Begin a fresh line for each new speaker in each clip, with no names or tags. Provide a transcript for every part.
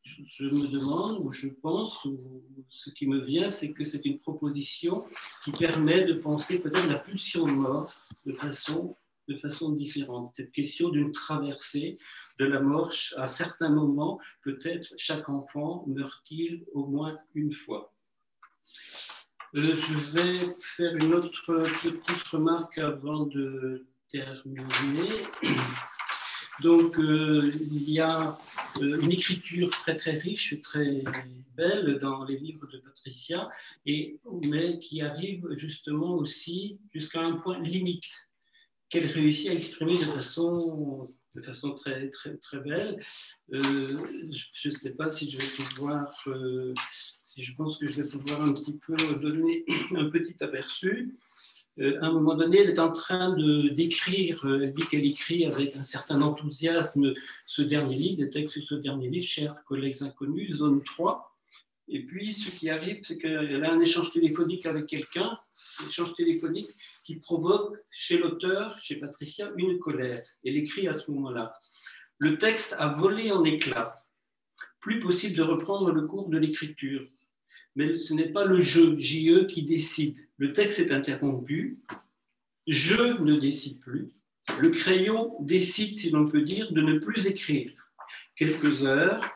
je me demande, ou je pense, ou ce qui me vient, c'est que c'est une proposition qui permet de penser peut-être la pulsion de mort de façon différente. Cette question d'une traversée de la mort, à certains moments, peut-être chaque enfant meurt-il au moins une fois. Je vais faire une autre petite remarque avant de terminer. Donc, il y a une écriture très très riche, très belle dans les livres de Patricia, mais qui arrive justement aussi jusqu'à un point limite qu'elle réussit à exprimer de façon très, très, très belle. Je ne sais pas si je vais pouvoir, si je pense que je vais pouvoir un petit peu donner un petit aperçu. À un moment donné, elle est en train d'écrire, elle dit qu'elle écrit avec un certain enthousiasme ce dernier livre, le texte de ce dernier livre, Chers collègues inconnus, zone 3. Et puis, ce qui arrive, c'est qu'elle a un échange téléphonique avec quelqu'un, un échange téléphonique qui provoque chez l'auteur, chez Patricia, une colère. Elle écrit à ce moment-là: le texte a volé en éclats. Plus possible de reprendre le cours de l'écriture. Mais ce n'est pas le jeu, JE, qui décide. Le texte est interrompu. Je ne décide plus. Le crayon décide, si l'on peut dire, de ne plus écrire. Quelques heures,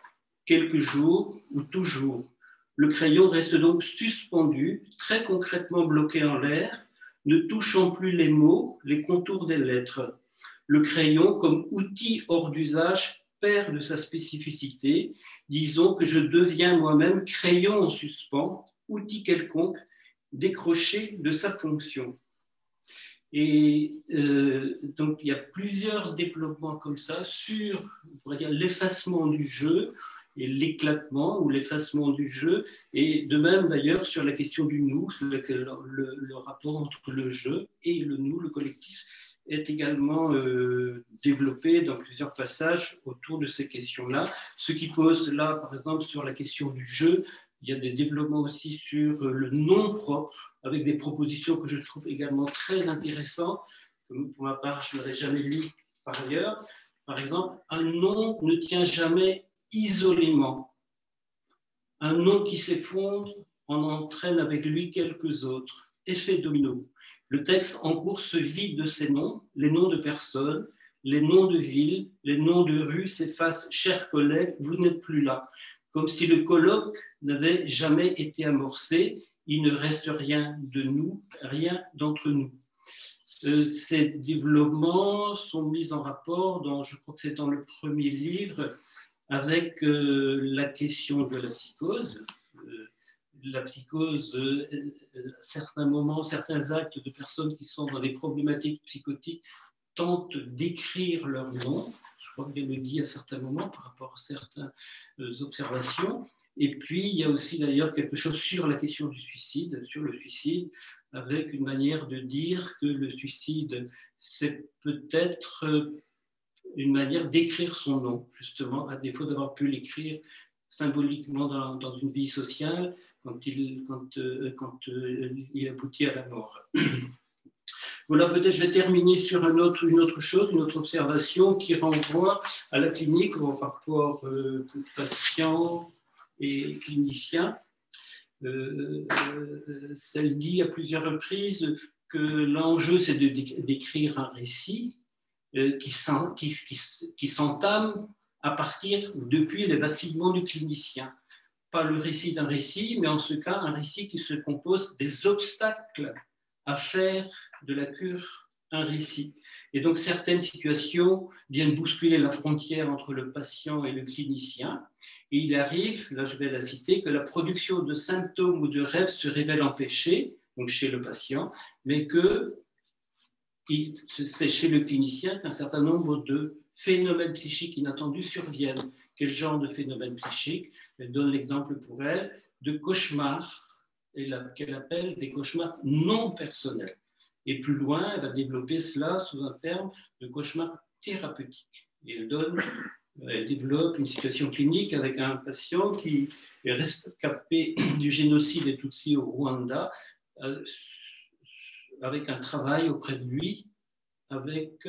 quelques jours ou toujours. Le crayon reste donc suspendu, très concrètement bloqué en l'air, ne touchant plus les mots, les contours des lettres. Le crayon, comme outil hors d'usage, perd de sa spécificité. Disons que je deviens moi-même crayon en suspens, outil quelconque, décroché de sa fonction. Et donc, il y a plusieurs développements comme ça sur, on pourrait dire, l'effacement du jeu et l'éclatement ou l'effacement du jeu, et de même d'ailleurs sur la question du nous, le rapport entre le jeu et le nous, le collectif, est également développé dans plusieurs passages autour de ces questions-là. Ce qui pose là, par exemple, sur la question du jeu, il y a des développements aussi sur le nom propre, avec des propositions que je trouve également très intéressantes. Pour ma part, je ne l'aurais jamais lu par ailleurs. Par exemple, un nom ne tient jamais isolément. Un nom qui s'effondre en entraîne avec lui quelques autres. Effet domino. Le texte en cours se vide de ces noms, les noms de personnes, les noms de villes, les noms de rues s'effacent. Chers collègues, vous n'êtes plus là. Comme si le colloque n'avait jamais été amorcé, il ne reste rien de nous, rien d'entre nous. Ces développements sont mis en rapport, je crois que c'est dans le premier livre, avec la question de la psychose. La psychose, à certains moments, certains actes de personnes qui sont dans des problématiques psychotiques tentent d'écrire leur nom. Je crois qu'elle le dit à certains moments par rapport à certaines observations. Et puis, il y a aussi d'ailleurs quelque chose sur la question du suicide, sur le suicide, avec une manière de dire que le suicide, c'est peut-être une manière d'écrire son nom, justement, à défaut d'avoir pu l'écrire symboliquement dans une vie sociale quand il aboutit à la mort. Voilà, peut-être je vais terminer sur une autre chose, une autre observation qui renvoie à la clinique au rapport patient et clinicien. Elle dit à plusieurs reprises que l'enjeu, c'est d'écrire un récit qui s'entame à partir, depuis les vacillements du clinicien. Pas le récit d'un récit, mais en ce cas, un récit qui se compose des obstacles à faire de la cure un récit. Et donc, certaines situations viennent bousculer la frontière entre le patient et le clinicien. Et il arrive, là je vais la citer, que la production de symptômes ou de rêves se révèle empêchée, donc chez le patient, mais que c'est chez le clinicien qu'un certain nombre de phénomènes psychiques inattendus surviennent. Quel genre de phénomènes psychiques? Elle donne l'exemple pour elle de cauchemars, qu'elle appelle des cauchemars non personnels. Et plus loin, elle va développer cela sous un terme de cauchemar thérapeutique. Et elle développe une situation clinique avec un patient qui est rescapé du génocide des Tutsis au Rwanda, avec un travail auprès de lui, avec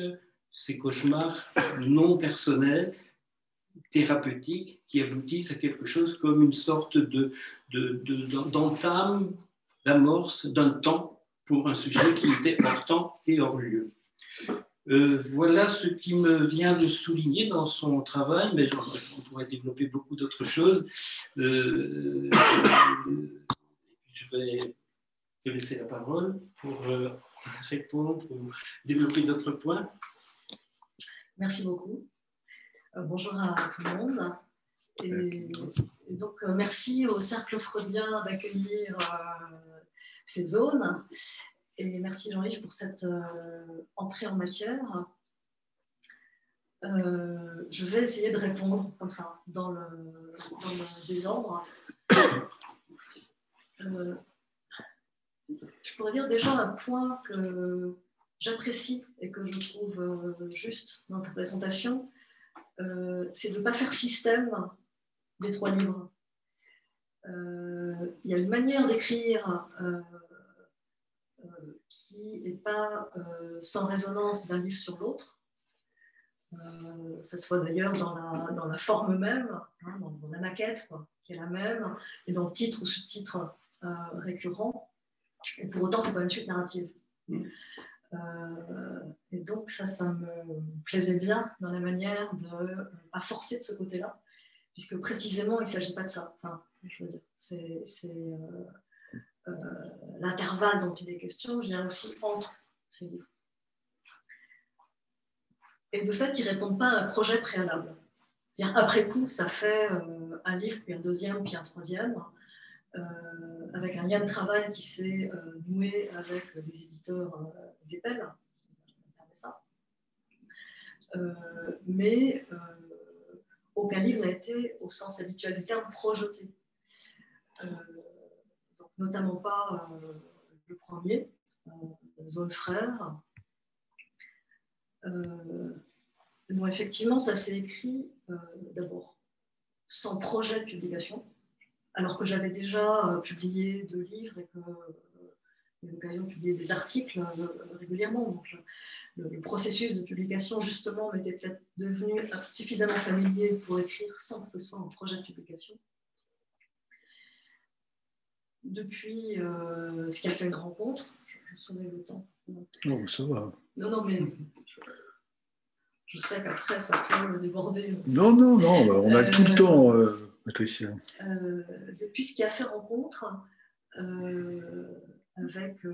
ses cauchemars non personnels, thérapeutiques qui aboutissent à quelque chose comme une sorte d'entame, d'amorce d'un temps pour un sujet qui était hors temps et hors lieu. Voilà ce qui me vient de souligner dans son travail, mais on pourrait développer beaucoup d'autres choses. Je vais te laisser la parole pour répondre ou développer d'autres points.
Merci beaucoup. Bonjour à tout le monde. Et donc, merci au Cercle freudien d'accueillir ces zones. Et merci Jean-Yves pour cette entrée en matière. Je vais essayer de répondre comme ça, dans le désordre. Je pourrais dire déjà un point que j'apprécie et que je trouve juste dans ta présentation, c'est de ne pas faire système des 3 livres. Il y a une manière d'écrire qui n'est pas sans résonance d'un livre sur l'autre. Ça se voit d'ailleurs dans la forme même, hein, dans la maquette, quoi, qui est la même, et dans le titre ou sous-titre récurrent. Et pour autant, ce n'est pas une suite narrative. Et donc, ça me plaisait bien dans la manière de ne pas forcer de ce côté-là, puisque précisément, il ne s'agit pas de ça. Enfin, je veux dire, l'intervalle dont il est question vient aussi entre ces livres. Et de fait, ils ne répondent pas à un projet préalable. C'est-à-dire, après coup, ça fait un livre, puis un deuxième, puis un troisième, avec un lien de travail qui s'est noué avec les éditeurs d'Epel, qui permet ça. Mais aucun livre n'a été, au sens habituel du terme, projeté. Donc, notamment pas le premier, Zone Frère. Bon, effectivement, ça s'est écrit d'abord sans projet de publication, alors que j'avais déjà publié 2 livres et que j'ai eu l'occasion de publier des articles régulièrement. Donc, le processus de publication, justement, m'était peut-être devenu suffisamment familier pour écrire sans que ce soit un projet de publication. Depuis ce qui a fait une rencontre, je saurais le temps.
Non, ça va.
Non, mais je sais qu'après, ça peut déborder.
Non, on a tout le temps, Patricia.
Depuis ce qui a fait rencontre, avec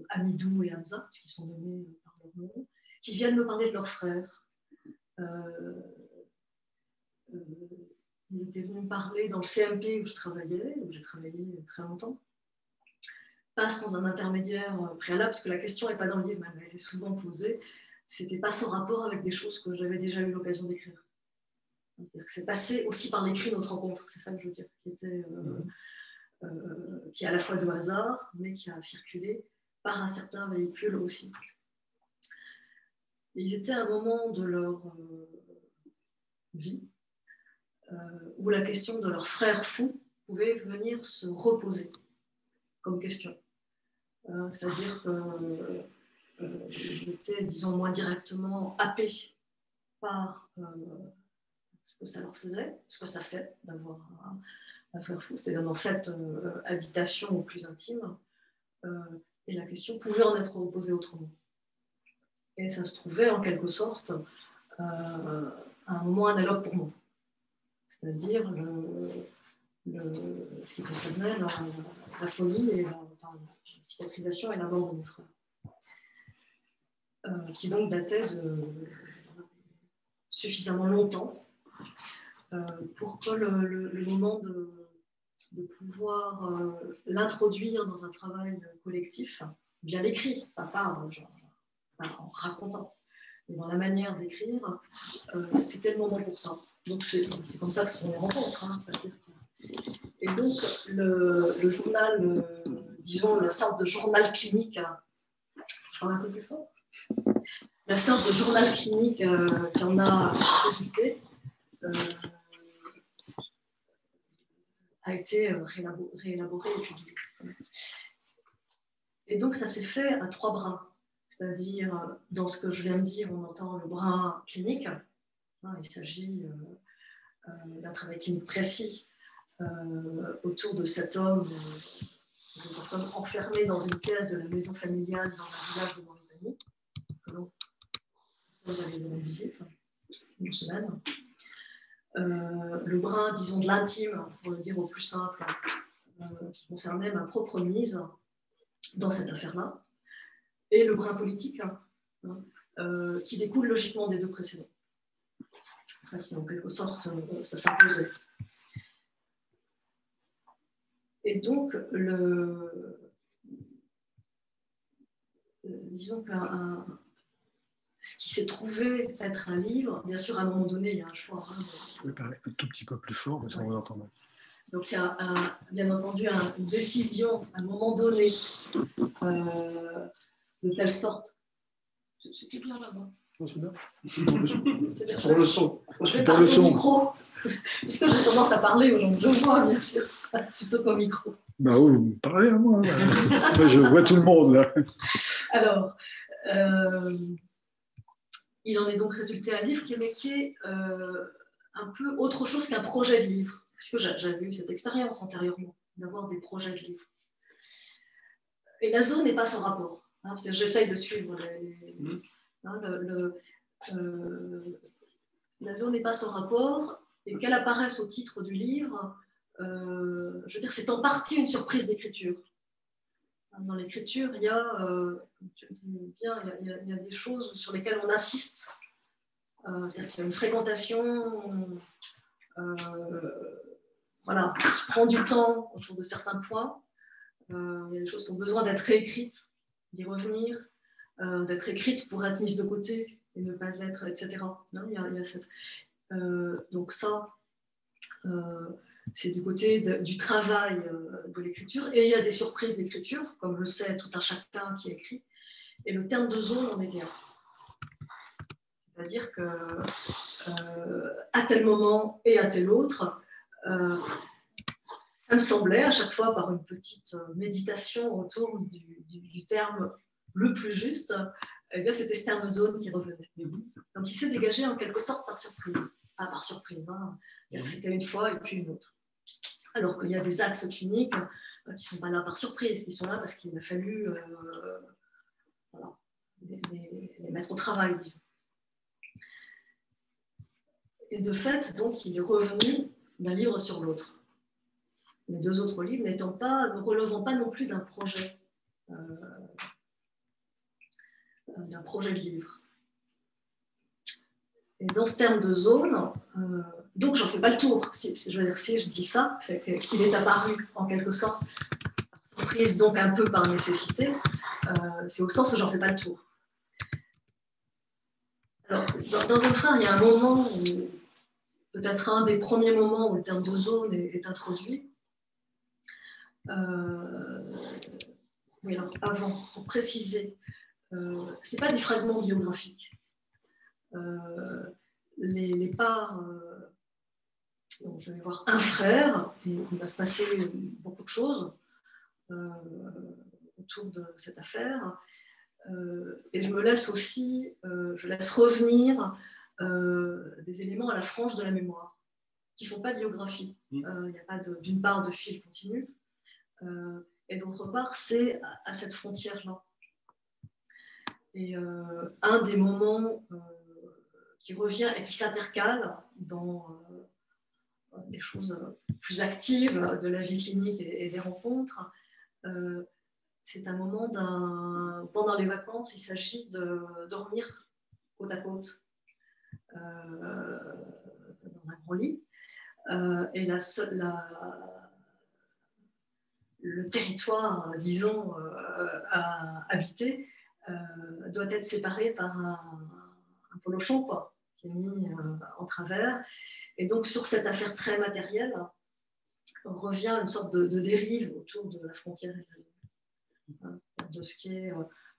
Amidou et Hamza, parce qu'ils sont nommés par leur nom, qui viennent me parler de leurs frères. Ils étaient venus me parler dans le CMP où j'ai travaillé très longtemps. Pas sans un intermédiaire préalable, parce que la question n'est pas dans le livre, mais elle est souvent posée. C'était pas sans rapport avec des choses que j'avais déjà eu l'occasion d'écrire. C'est passé aussi par l'écrit notre rencontre, c'est ça que je veux dire, qui est à la fois de hasard, mais qui a circulé par un certain véhicule aussi. Et ils étaient à un moment de leur vie où la question de leur frère fou pouvait venir se reposer comme question. C'est-à-dire qu'ils étaient, disons, moins directement happés par ce que ça leur faisait, ce que ça fait d'avoir un frère fou, c'est dans cette habitation au plus intime, et la question pouvait en être reposée autrement. Et ça se trouvait en quelque sorte un moment analogue pour moi, c'est-à-dire ce qui concernait la folie et la psychiatrisation et la mort de mon frère, qui donc datait de suffisamment longtemps pour que le moment de pouvoir l'introduire dans un travail collectif, bien écrit, pas en racontant, mais dans la manière d'écrire, c'était le moment pour ça. Donc c'est comme ça que sont les rencontres. Hein, et donc le journal, disons la sorte de journal clinique, je parle un peu plus fort, la sorte de journal clinique qui en a résulté, a été réélaboré et publié. Et donc ça s'est fait à 3 brins. C'est-à-dire, dans ce que je viens de dire, on entend le brin clinique. Il s'agit d'un travail clinique précis autour de cet homme, une personne enfermée dans une pièce de la maison familiale dans un village de Mauritanie, que l'on allait rendre visite, une semaine. Le brin, disons, de l'intime, pour le dire au plus simple, qui concernait ma propre mise dans cette affaire-là, et le brin politique, qui découle logiquement des deux précédents. Ça, c'est en quelque sorte, ça s'imposait. Et donc, disons que ce qui s'est trouvé être un livre, bien sûr, à un moment donné, il y a un choix.
Vous pouvez parler un tout petit peu plus fort, parce qu'on vous entend mal.
Donc, il y a bien entendu une décision, à un moment donné, de telle sorte. C'était bien là-bas.
C'est bien.
Pour le son. Je vais parler au micro, puisque j'ai tendance à parler aux gens que je vois, bien sûr, plutôt qu'au micro.
Bah oui, vous me parlez à moi. Moi, je vois tout le monde, là.
Alors, il en est donc résulté un livre qui est un peu autre chose qu'un projet de livre, puisque j'avais eu cette expérience antérieurement, d'avoir des projets de livre. Et la zone n'est pas sans rapport, parce que j'essaye de suivre la zone n'est pas sans rapport, et qu'elle apparaisse au titre du livre, je veux dire, c'est en partie une surprise d'écriture. Dans l'écriture, il y a, comme tu dis bien, il y a des choses sur lesquelles on insiste. C'est-à-dire qu'il y a une fréquentation voilà, qui prend du temps autour de certains points. Il y a des choses qui ont besoin d'être réécrites, d'y revenir, d'être écrites pour être mises de côté et ne pas être, etc. Non, il y a cette, donc ça, c'est du côté du travail de l'écriture. Et il y a des surprises d'écriture, comme le sait tout un chacun qui écrit. Et le terme de zone en était un. C'est-à-dire que à tel moment et à tel autre, ça me semblait, à chaque fois par une petite méditation autour du terme le plus juste, eh bien, c'était ce terme zone qui revenait. Donc il s'est dégagé en quelque sorte par surprise. Enfin, par surprise, hein. C'était une fois et puis une autre. Alors qu'il y a des axes cliniques qui ne sont pas là par surprise, qui sont là parce qu'il a fallu voilà, les mettre au travail, disons. Et de fait, donc, il est revenu d'un livre sur l'autre. Les deux autres livres ne relevant pas non plus d'un projet de livre. Et dans ce terme de zone, donc j'en fais pas le tour. Si je dis ça, c'est qu'il est apparu en quelque sorte par surprise, donc un peu par nécessité. C'est au sens où j'en fais pas le tour. Alors, dans un frère, il y a un moment où, peut-être un des premiers moments où le terme de zone est introduit. Oui, alors avant, pour préciser, c'est pas des fragments biographiques. Les parts, donc je vais voir un frère, et il va se passer beaucoup de choses autour de cette affaire, et je me laisse aussi, je laisse revenir des éléments à la frange de la mémoire, qui ne font pas de biographie. Il n'y a pas d'une part de fil continu, et d'autre part, c'est à cette frontière-là. Et un des moments qui revient et qui s'intercale dans des choses plus actives de la vie clinique et des rencontres, c'est un moment pendant les vacances, il s'agit de dormir côte à côte dans un gros lit, et le territoire, disons, à habiter doit être séparé par un polochon, quoi, qui est mis en travers. Et donc, sur cette affaire très matérielle, on revient à une sorte de dérive autour de la frontière de ce qui est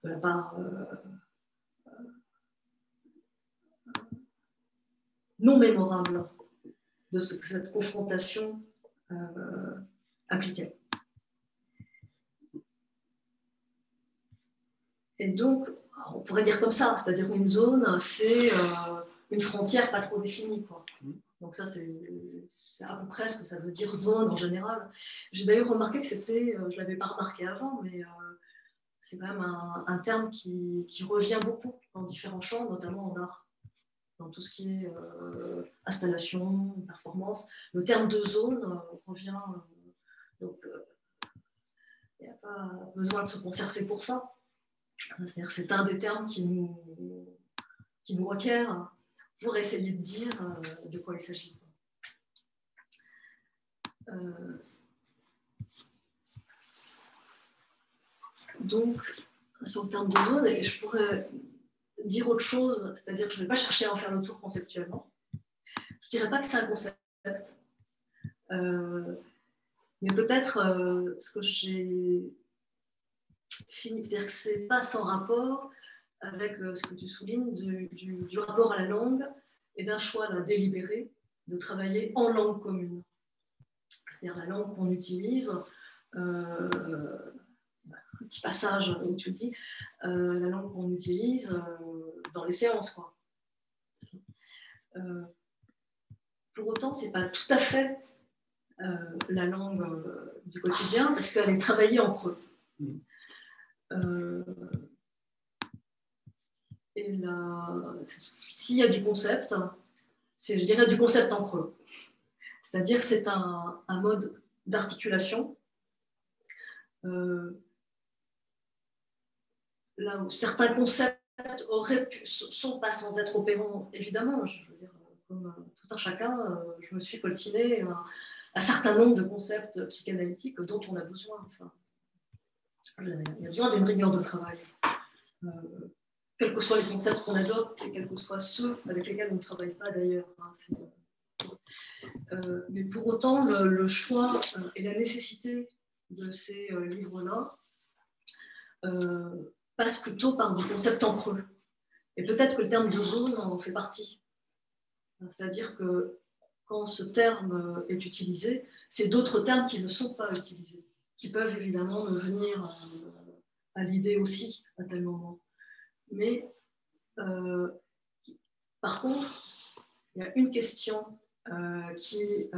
de la part non mémorable de ce que cette confrontation impliquait. Et donc, on pourrait dire comme ça, c'est-à-dire une zone, c'est une frontière pas trop définie, quoi. Donc ça, c'est à peu près ce que ça veut dire zone en général. J'ai d'ailleurs remarqué que c'était, je ne l'avais pas remarqué avant, mais c'est quand même un terme qui revient beaucoup dans différents champs, notamment en art. Dans tout ce qui est installation, performance. Le terme de zone revient. Donc, il n'y a pas besoin de se concerter pour ça. C'est-à-dire que c'est un des termes qui nous requiert pour essayer de dire de quoi il s'agit. Donc, sur le terme de zone, et je pourrais dire autre chose, c'est-à-dire que je ne vais pas chercher à en faire le tour conceptuellement. Je ne dirais pas que c'est un concept, mais peut-être ce que j'ai fini, c'est-à-dire que ce n'est pas sans rapport avec ce que tu soulignes du rapport à la langue et d'un choix là, délibéré de travailler en langue commune. C'est-à-dire la langue qu'on utilise, un petit passage où tu le dis, la langue qu'on utilise dans les séances, quoi. Pour autant, ce n'est pas tout à fait la langue du quotidien, parce qu'elle est travaillée en creux. Et s'il y a du concept, je dirais du concept en creux. C'est-à-dire que c'est un mode d'articulation là où certains concepts sont pas sans être opérants, évidemment. Je veux dire, comme tout un chacun, je me suis coltiné un certain nombre de concepts psychanalytiques dont on a besoin. Enfin, il y a besoin d'une rigueur de travail. Quels que soient les concepts qu'on adopte et quels que soient ceux avec lesquels on ne travaille pas d'ailleurs. Mais pour autant, le choix et la nécessité de ces livres-là passe plutôt par du concept en creux. Et peut-être que le terme de zone en fait partie. C'est-à-dire que quand ce terme est utilisé, c'est d'autres termes qui ne sont pas utilisés, qui peuvent évidemment me venir à l'idée aussi à tel moment. Mais par contre, il y a une question qui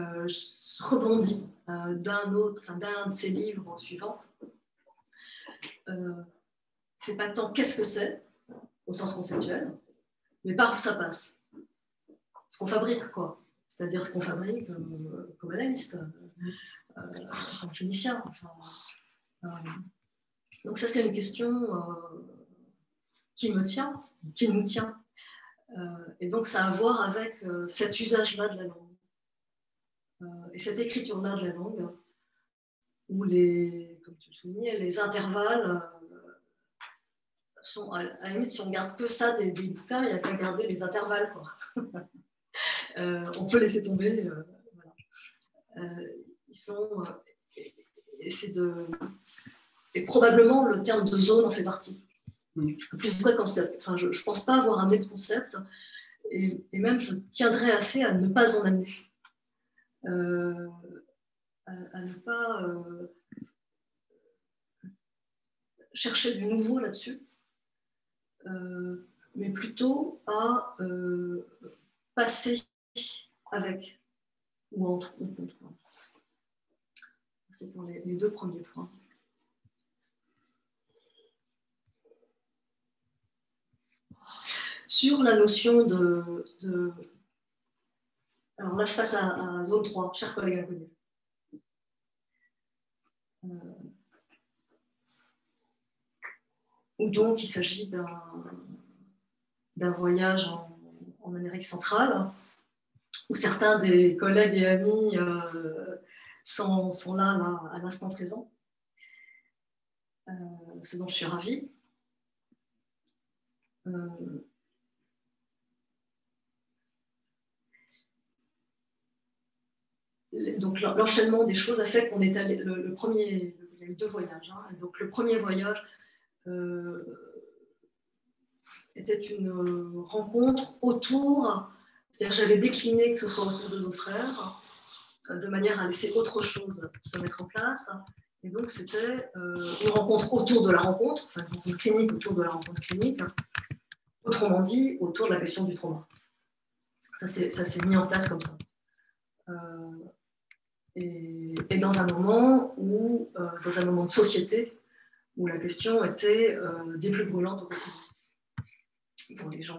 rebondit d'un de ses livres en suivant. C'est pas tant qu'est-ce que c'est, au sens conceptuel, mais par où ça passe. Ce qu'on fabrique, quoi. C'est-à-dire ce qu'on fabrique comme analyste, comme clinicien. Donc ça, c'est une question qui me tient, qui nous tient. Et donc, ça a à voir avec cet usage-là de la langue. Et cette écriture-là de la langue, où comme tu le soulignais, les intervalles sont, à la limite, si on regarde que ça des bouquins, il n'y a qu'à garder les intervalles, quoi. On peut laisser tomber. Voilà. Ils sont... et probablement, le terme de zone en fait partie. Plus vrai concept. Enfin, je ne pense pas avoir amené de concept, et même je tiendrais assez à ne pas en amener. À ne pas chercher du nouveau là-dessus, mais plutôt à passer avec ou entre. C'est pour les deux premiers points. Sur la notion de... Alors là, je passe à zone 3, chers collègues inconnus. Où donc il s'agit d'un voyage en Amérique centrale, où certains des collègues et amis sont là à l'instant présent, ce dont je suis ravie. Donc l'enchaînement des choses a fait qu'on est allé, le premier, il y a eu 2 voyages, hein, donc le premier voyage était une rencontre autour, c'est-à-dire j'avais décliné que ce soit autour de nos frères, de manière à laisser autre chose se mettre en place, et donc c'était une rencontre autour de la rencontre, enfin une rencontre clinique autour de la rencontre clinique, autrement dit autour de la question du trauma. Ça s'est mis en place comme ça. Et dans un moment dans un moment de société où la question était des plus brûlantes au quotidien pour les gens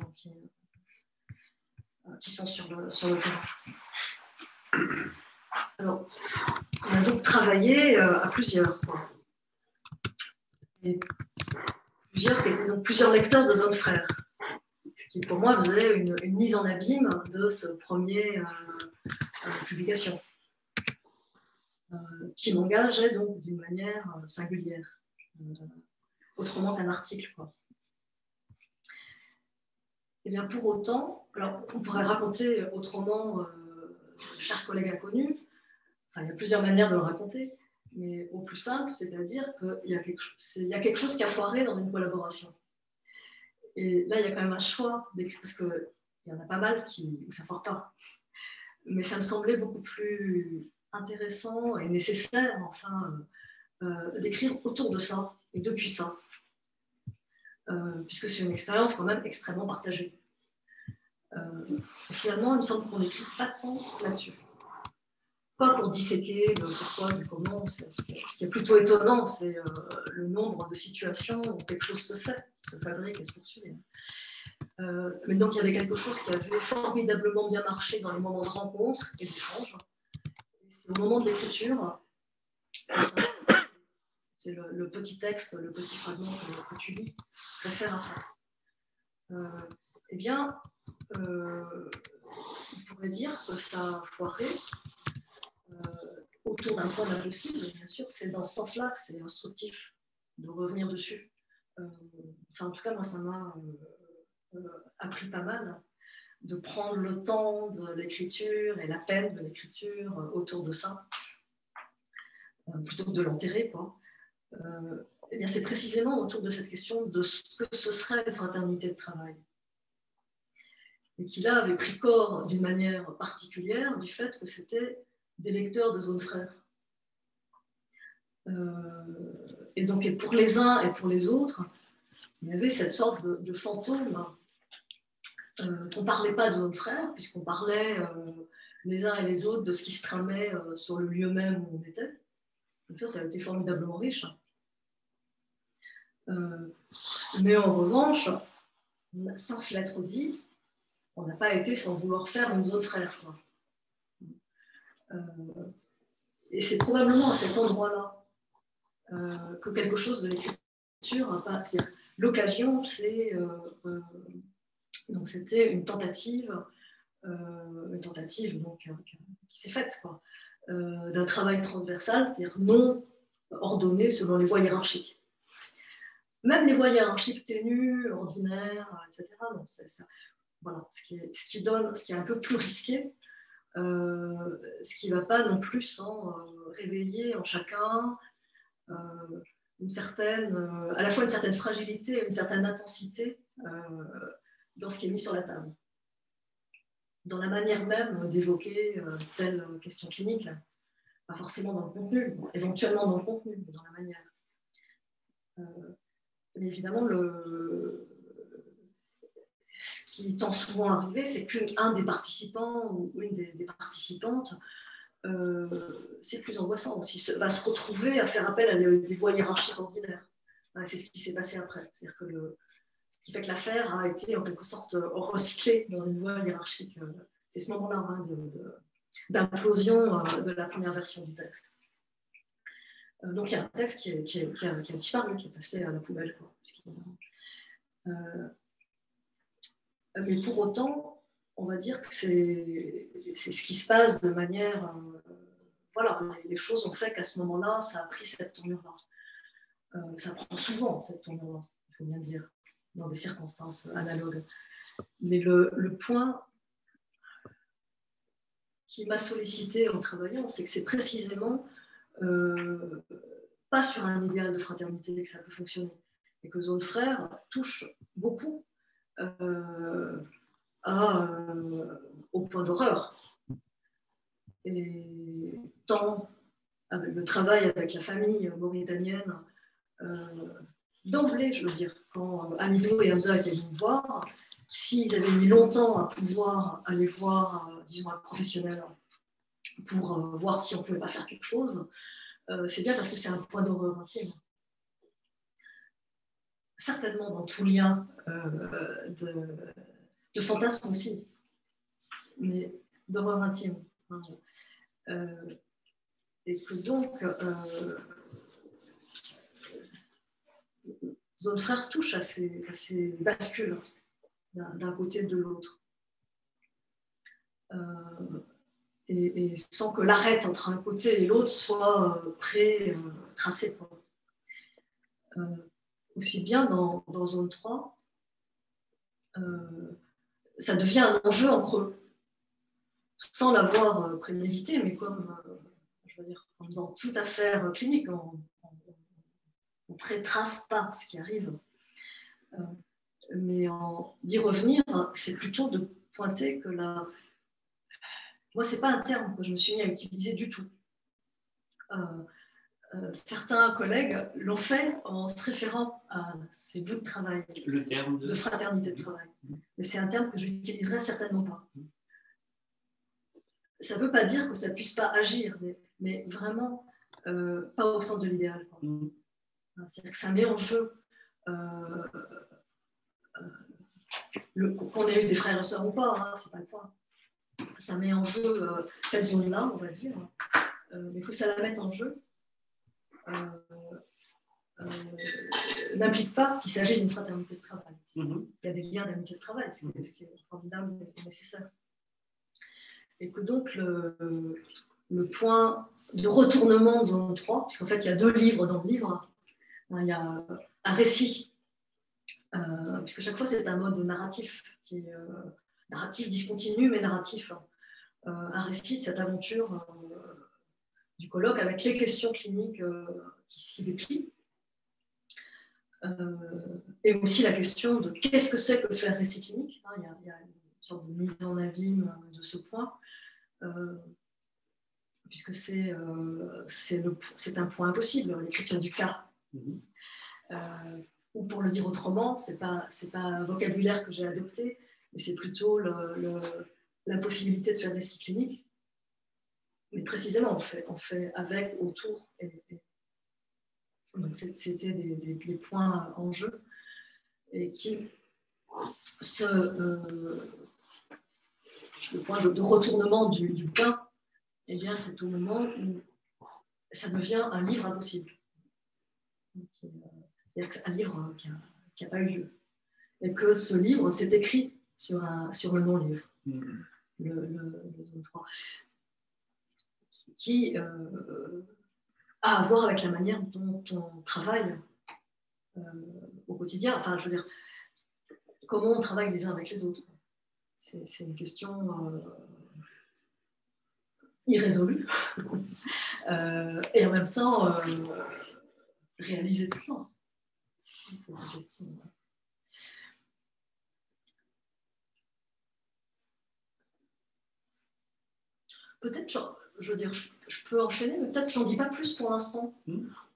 qui sont sur le terrain. Alors, on a donc travaillé à plusieurs. Et plusieurs qui étaient donc plusieurs lecteurs de Zone Frères, ce qui pour moi faisait une mise en abîme de ce premier publication, qui m'engageait donc d'une manière singulière, autrement qu'un article, quoi. Et bien pour autant, alors on pourrait raconter autrement, chers collègues inconnus, enfin, il y a plusieurs manières de le raconter, mais au plus simple, c'est-à-dire qu'il y a quelque chose qui a foiré dans une collaboration. Et là, il y a quand même un choix, parce qu'il y en a pas mal où ça ne foire pas. Mais ça me semblait beaucoup plus intéressant et nécessaire, enfin, d'écrire autour de ça et depuis ça. Puisque c'est une expérience quand même extrêmement partagée. Finalement, il me semble qu'on n'écrit pas tant là-dessus. Pas pour disséquer le pourquoi, du comment. Ce qui est plutôt étonnant, c'est le nombre de situations où quelque chose se fait, se fabrique et se poursuit. Mais donc, il y avait quelque chose qui avait formidablement bien marché dans les moments de rencontre et d'échange. C'est au moment de l'écriture, c'est le petit texte, le petit fragment que tu lis, réfère à ça. Eh bien, on pourrait dire que ça a foiré autour d'un point d'impossible. Bien sûr, c'est dans ce sens-là que c'est instructif de revenir dessus. Enfin, en tout cas, moi, ça m'a appris pas mal de prendre le temps de l'écriture et la peine de l'écriture autour de ça, plutôt que de l'enterrer, quoi. Eh bien, c'est précisément autour de cette question de ce que ce serait une fraternité de travail. Et qui là avait pris corps d'une manière particulière du fait que c'était des lecteurs de Zone Frères. Et donc, et pour les uns et pour les autres, il y avait cette sorte de fantôme qu'on ne parlait pas de Zone Frères, puisqu'on parlait les uns et les autres de ce qui se tramait sur le lieu même où on était. Donc ça a été formidablement riche. Mais en revanche, sans se l'être dit, on n'a pas été sans vouloir faire une Zone Frères, quoi. Et c'est probablement à cet endroit-là que quelque chose de l'écriture, c'est-à-dire l'occasion, donc c'était une tentative donc, qui s'est faite, quoi, d'un travail transversal, c'est-à-dire non ordonné selon les voies hiérarchiques. Même les voies hiérarchiques ténues, ordinaires, etc. Donc voilà, ce qui est un peu plus risqué, ce qui ne va pas non plus sans réveiller en chacun une certaine, à la fois une certaine fragilité et une certaine intensité dans ce qui est mis sur la table. Dans la manière même d'évoquer telle question clinique, pas forcément dans le contenu, éventuellement dans le contenu, mais dans la manière. Mais évidemment, ce qui tend souvent à arriver, c'est qu'un des participants ou une des participantes, c'est plus angoissant aussi, va se retrouver à faire appel à des voies hiérarchiques ordinaires. C'est ce qui s'est passé après. C'est-à-dire que ce qui fait que l'affaire a été en quelque sorte recyclée dans une voie hiérarchique. C'est ce moment-là, hein, d'implosion de la première version du texte. Donc il y a un texte qui a disparu, qui est passé à la poubelle, quoi. Mais pour autant, on va dire que c'est ce qui se passe de manière... voilà, les choses ont fait qu'à ce moment-là, ça a pris cette tournure-là. Ça prend souvent cette tournure-là, il faut bien dire, dans des circonstances analogues. Mais le point qui m'a sollicité en travaillant, c'est que c'est précisément pas sur un idéal de fraternité que ça peut fonctionner, et que Zone Frères touche beaucoup au point d'horreur. Et tant avec le travail avec la famille mauritanienne, d'emblée, je veux dire, quand Amidou et Hamza étaient venus me voir, s'ils avaient mis longtemps à pouvoir aller voir, disons, un professionnel pour voir si on ne pouvait pas faire quelque chose, c'est bien parce que c'est un point d'horreur intime. Certainement dans tout lien de fantasme aussi, mais d'horreur intime. Et que donc, Zone Frère touche à ces bascules d'un côté et de l'autre. Et sans que l'arête entre un côté et l'autre soit pré-tracée. Aussi bien dans Zone 3, ça devient un enjeu en creux, sans l'avoir prémédité, mais comme, je veux dire, dans toute affaire clinique, on ne pré-trace pas ce qui arrive. Mais d'y revenir, c'est plutôt de pointer que moi, ce n'est pas un terme que je me suis mis à utiliser du tout. Certains collègues l'ont fait en se référant à ces bouts de travail,
le terme
de fraternité de travail. Mais c'est un terme que je n'utiliserai certainement pas. Ça ne veut pas dire que ça ne puisse pas agir, mais vraiment pas au sens de l'idéal. C'est-à-dire que ça met en jeu, qu'on ait eu des frères et sœurs ou pas, hein, c'est pas le point. Ça met en jeu cette zone-là, on va dire, mais que ça la mette en jeu n'implique pas qu'il s'agisse d'une fraternité de travail. Il y a des liens d'amitié de travail, ce qui est formidable et nécessaire. Et que donc le point de retournement de Zone 3, puisqu'en fait il y a 2 livres dans le livre, il y a un récit, puisque chaque fois c'est un mode narratif, qui est narratif discontinu, mais narratif. Un récit de cette aventure du colloque avec les questions cliniques qui s'y déplient. Et aussi la question de qu'est-ce que c'est que faire récit clinique. Il y a une sorte de mise en abîme de ce point, puisque c'est un point impossible, l'écriture du cas. Ou pour le dire autrement, c'est pas un vocabulaire que j'ai adopté, mais c'est plutôt l'impossibilité de faire récit clinique. Mais précisément, on fait avec, autour. Donc, c'était des points en jeu et qui le point de retournement du bouquin, eh bien, c'est au moment où ça devient un livre impossible. C'est-à-dire que c'est un livre qui n'a pas eu lieu. Et que ce livre s'est écrit sur le non-livre, le Zone 3, qui a à voir avec la manière dont on travaille au quotidien. Enfin, je veux dire, comment on travaille les uns avec les autres. C'est une question irrésolue et en même temps réalisée tout le temps. C'est une question. Peut-être, je veux dire, je peux enchaîner, mais peut-être que j'en dis pas plus pour l'instant,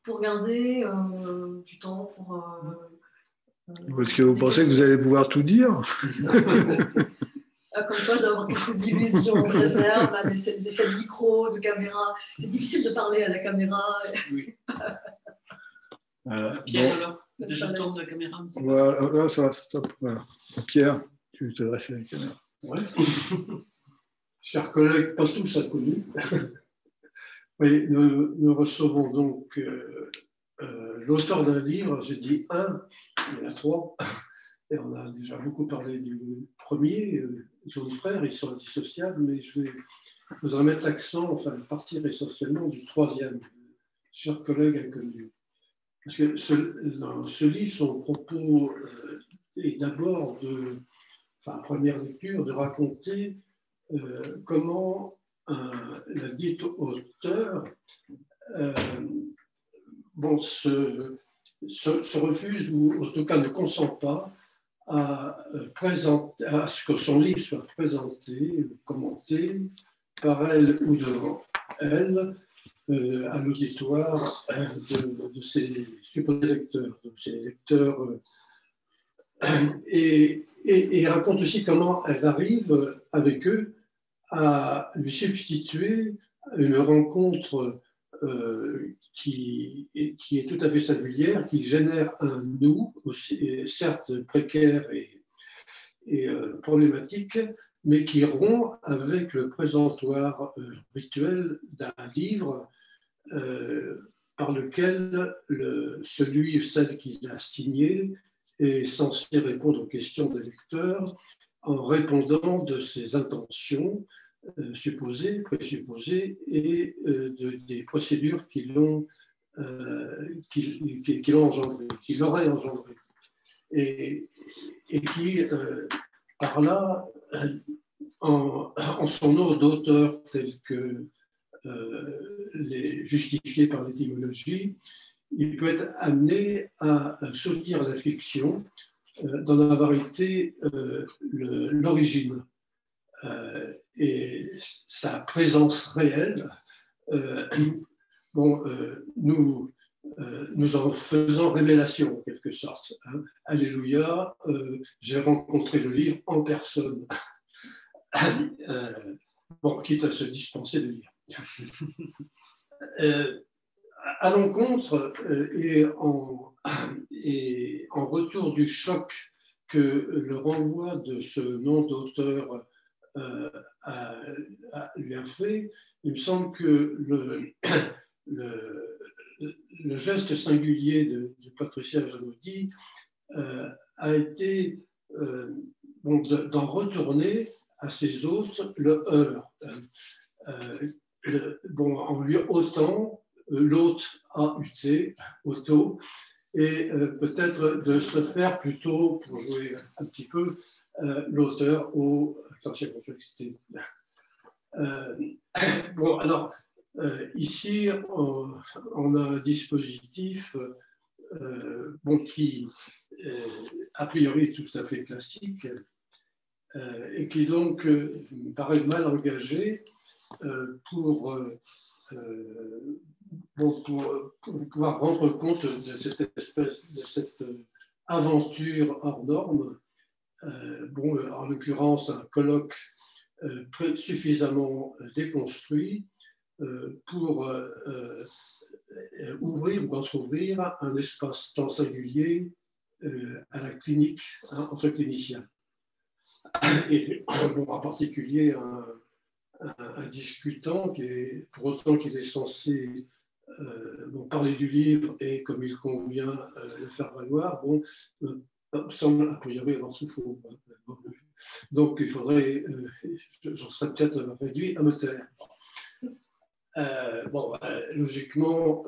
pour garder du temps pour.
Est-ce que vous pensez que vous allez pouvoir tout dire?
Comme quoi, je dois avoir quelques illusions de réserve, les effets de micro, de caméra. C'est difficile de parler à la caméra.
Oui.
Voilà.
Pierre,
Bon.
alors, déjà le temps de la caméra.
Voilà, ça va, stop. Voilà. Pierre, tu veux t'adresser à la caméra.
Oui. Chers collègues, pas tous inconnus, oui, nous recevons donc l'auteur d'un livre, j'ai dit un, il y en a 3, et on a déjà beaucoup parlé du premier, Zone Frère, ils sont indissociables, mais je voudrais mettre l'accent, enfin partir essentiellement du 3e, chers collègues inconnus. Parce que dans ce livre, son propos est d'abord première lecture, de raconter comment la dite auteur se refuse ou en tout cas ne consent pas à ce que son livre soit présenté, commenté par elle ou devant elle à l'auditoire de ses supposés lecteurs, de ses lecteurs. Et raconte aussi comment elle arrive avec eux à lui substituer une rencontre qui est tout à fait singulière, qui génère un nous, aussi, certes précaire et problématique, mais qui rompt avec le présentoir rituel d'un livre par lequel celui ou celle qui l'a signé est censé répondre aux questions des lecteurs en répondant de ses intentions supposées, présupposées et des procédures qui l'ont engendré, qui l'auraient engendré. Et qui, par là, en son nom d'auteur tel que justifié par l'étymologie, il peut être amené à soutenir la fiction d'en avoir été l'origine. Et sa présence réelle, nous en faisons révélation en quelque sorte. Hein. Alléluia, j'ai rencontré le livre en personne. Quitte à se dispenser de lire. À l'encontre et en retour du choc que le renvoi de ce nom d'auteur lui a fait, il me semble que le geste singulier de Patricia Janaudy a été d'en retourner à ses hôtes le heure. En lui ôtant l'hôte A-U-T, auto, et peut-être de se faire plutôt, pour jouer un petit peu, l'auteur au... Attention, complexité. Ici, on a un dispositif qui, a priori, est tout à fait classique et qui donc me paraît mal engagé pour pouvoir rendre compte de cette aventure hors norme. En l'occurrence, un colloque suffisamment déconstruit pour ouvrir ou entrouvrir un espace-temps singulier à la clinique, entre cliniciens. Et en particulier un discutant pour autant qu'il est censé parler du livre et comme il convient le faire valoir, semble a priori avoir tout faux. Donc il faudrait, j'en serais peut-être réduit à me taire. Logiquement,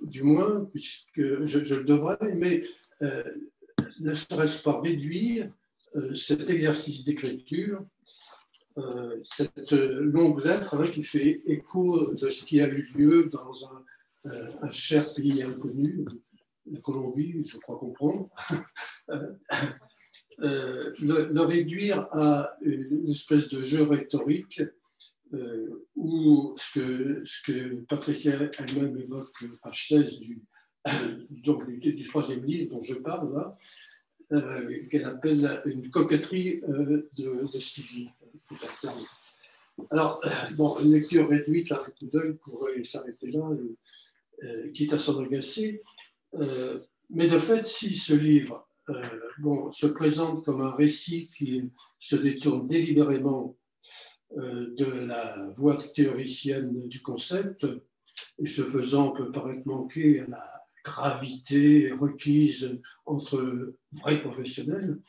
du moins, puisque je le devrais, mais ne serait-ce pas réduire cet exercice d'écriture, cette longue lettre qui fait écho de ce qui a eu lieu dans un cher pays inconnu, la Colombie, je crois comprendre, le réduire à une espèce de jeu rhétorique où ce que Patricia elle-même évoque page 16 du troisième livre dont je parle là, qu'elle appelle une coquetterie de style. Alors, une lecture réduite à un coup d'œil pourrait s'arrêter là, quitte à s'en agacer. Mais de fait, si ce livre se présente comme un récit qui se détourne délibérément de la voie théoricienne du concept, et ce faisant peut paraître manquer à la gravité requise entre vrais professionnels,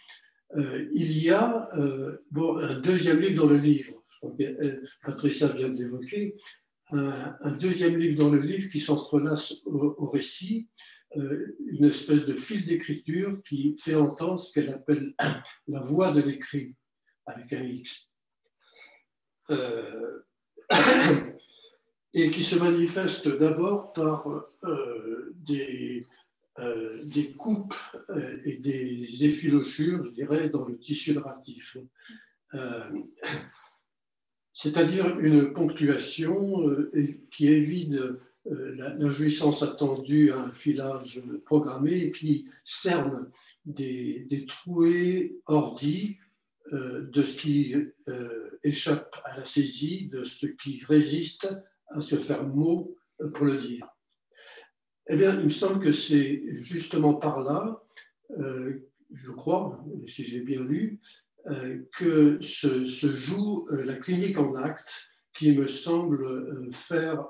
il y a un deuxième livre dans le livre, je crois que Patricia vient d'évoquer, un deuxième livre dans le livre qui s'entrelace au récit, une espèce de fil d'écriture qui fait entendre ce qu'elle appelle la voix de l'écrit, avec un X. Et qui se manifeste d'abord par des coupes et des effilochures, je dirais, dans le tissu narratif. C'est-à-dire une ponctuation qui évite la jouissance attendue à un filage programmé et qui cerne des trouées ordies de ce qui échappe à la saisie, de ce qui résiste à se faire mot pour le dire. Eh bien, il me semble que c'est justement par là, je crois, si j'ai bien lu, que se joue la clinique en acte, qui me semble faire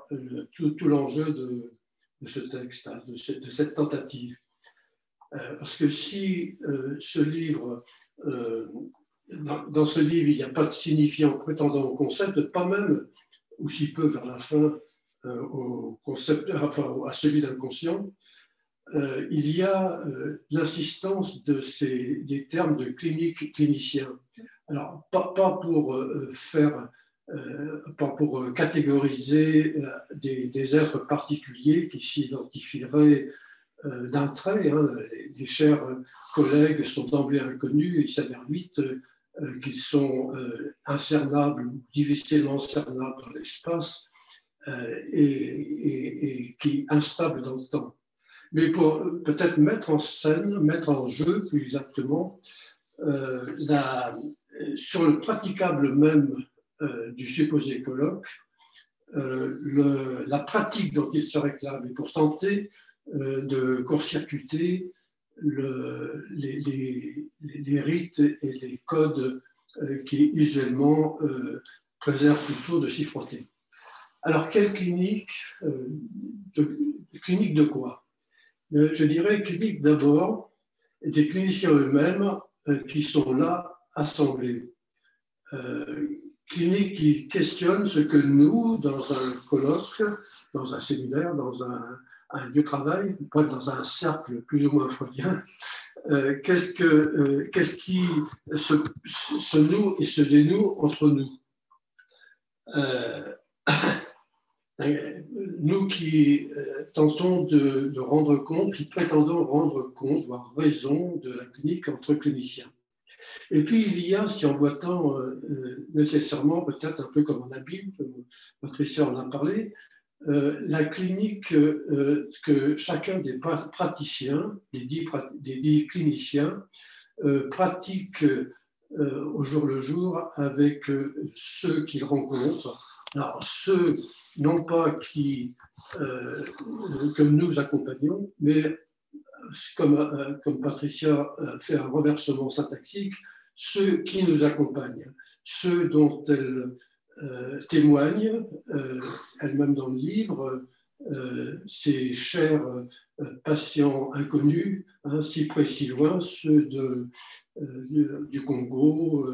tout l'enjeu de ce texte, de cette tentative. Parce que si ce livre, dans ce livre, il n'y a pas de signifiant prétendant au concept, pas même, ou si peu vers la fin, au concept, enfin à celui d'inconscient, il y a l'insistance des termes de clinique clinicien. Alors, pas pour catégoriser des êtres particuliers qui s'identifieraient d'un trait. Hein. Les chers collègues sont d'emblée inconnus et il s'avère vite qu'ils sont incernables ou difficilement cernables dans l'espace et qui instables dans le temps. Mais pour peut-être mettre en scène, mettre en jeu plus exactement, sur le praticable même du supposé colloque, la pratique dont il se réclame et pour tenter de court-circuiter les rites et les codes qui usuellement préservent plutôt de s'y frotter. Alors, quelle clinique clinique de quoi? Je dirais clinique d'abord des cliniciens eux-mêmes qui sont là assemblés. Clinique qui questionnent ce que nous, dans un colloque, dans un séminaire, dans un lieu de travail, dans un cercle plus ou moins freudien, qu'est-ce qui se noue et se dénoue entre nous. Nous qui tentons de rendre compte, qui prétendons rendre compte, voire raison de la clinique entre cliniciens. Et puis il y a, si emboîtant nécessairement, peut-être un peu comme en abîme, comme Patricia en a parlé, la clinique que chacun des praticiens, des dix cliniciens, pratique au jour le jour avec ceux qu'ils rencontrent. Alors, ceux, non pas que nous accompagnons, mais comme Patricia fait un reversement syntaxique, ceux qui nous accompagnent, ceux dont elle témoigne, elle-même dans le livre, ces chers patients inconnus, hein, si près, si loin, ceux du Congo,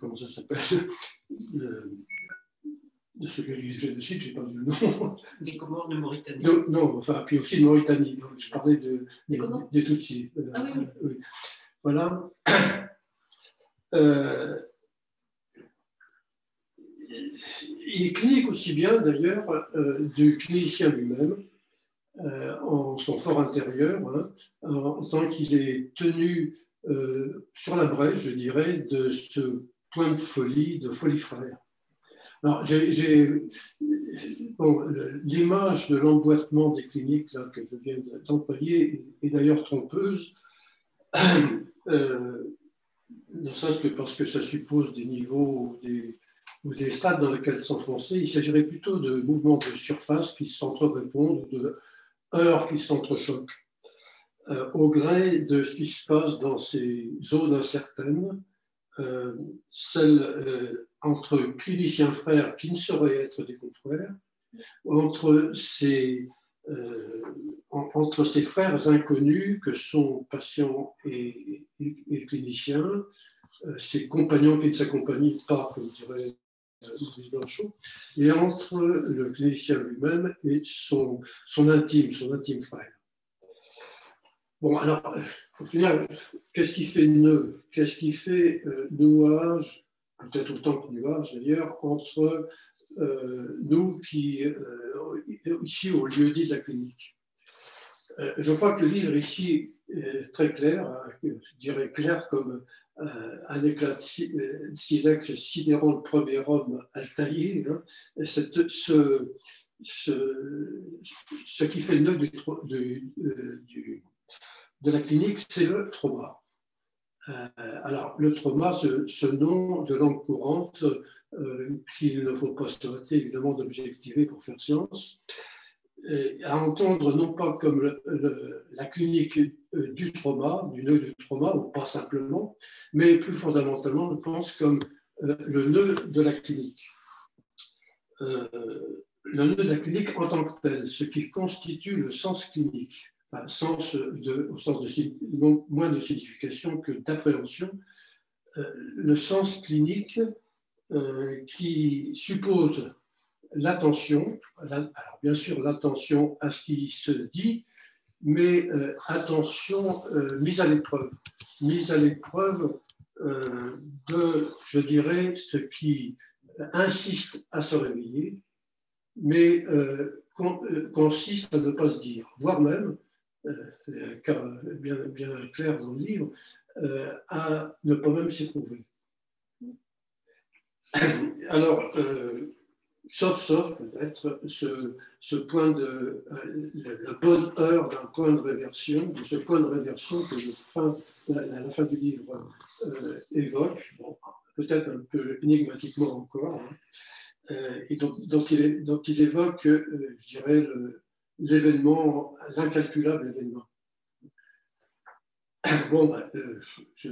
comment ça s'appelle, de ce que je génocide, je n'ai pas dit le nom.
Des Comores de Mauritanie.
Non, enfin, puis aussi de Mauritanie. Je parlais des Tutsis.
Ah oui.
Oui. Voilà. Il clinique aussi bien, d'ailleurs, du clinicien lui-même, en son fort intérieur, hein, en tant qu'il est tenu sur la brèche, je dirais, de ce point de folie frère. Alors, l'image de l'emboîtement des cliniques là, que je viens d'employer est d'ailleurs trompeuse, ne serait-ce que parce que ça suppose des niveaux ou des stades dans lesquels s'enfoncer. Il s'agirait plutôt de mouvements de surface qui s'entre-répondent, de heures qui s'entrechoquent, au gré de ce qui se passe dans ces zones incertaines, celles entre cliniciens frères qui ne sauraient être des confrères, entre ces frères inconnus que sont patients et cliniciens, ces compagnons qui ne s'accompagnent pas, comme dirait Louise Blanchot, et entre le clinicien lui-même et son intime frère. Bon, alors, au final, qu'est-ce qui fait nœud? Qu'est-ce qui fait nouage, peut-être autant que nuage d'ailleurs, entre nous qui, ici au lieu-dit de la clinique? Je crois que le livre ici est très clair, je dirais clair comme un éclat de silex sidérant le premier homme Altaïr. Hein, ce qui fait le nœud de la clinique, c'est le trauma. Alors, le trauma, ce nom de langue courante qu'il ne faut pas se traiter évidemment d'objectiver pour faire science, à entendre non pas comme la clinique du trauma, du nœud du trauma, ou pas simplement, mais plus fondamentalement, je pense, comme le nœud de la clinique. Le nœud de la clinique en tant que tel, ce qui constitue le sens clinique, enfin, au sens non, moins de signification que d'appréhension, le sens clinique qui suppose l'attention, alors bien sûr l'attention à ce qui se dit, mais attention mise à l'épreuve de, je dirais, ce qui insiste à se réveiller, mais consiste à ne pas se dire, voire même, car bien clair dans le livre, à ne pas même s'éprouver. Alors, sauf peut-être ce point de le bonheur d'un point de réversion, de ce point de réversion que la fin du livre évoque, bon, peut-être un peu énigmatiquement encore, hein, et dont il évoque, je dirais, l'événement, l'incalculable événement. Bon, je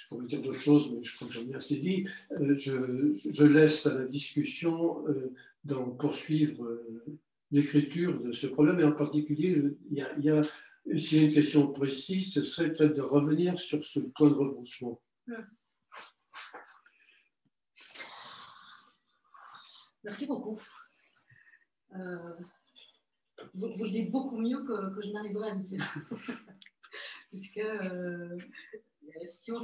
pourrais dire d'autres choses, mais je crois que j'en ai assez dit. Je laisse à la discussion d'en poursuivre l'écriture de ce problème, et en particulier, s'il y a une question précise, ce serait peut-être de revenir sur ce point de rebroussement.
Merci beaucoup. Vous le dites beaucoup mieux que je n'arriverai à le dire. Puisque effectivement,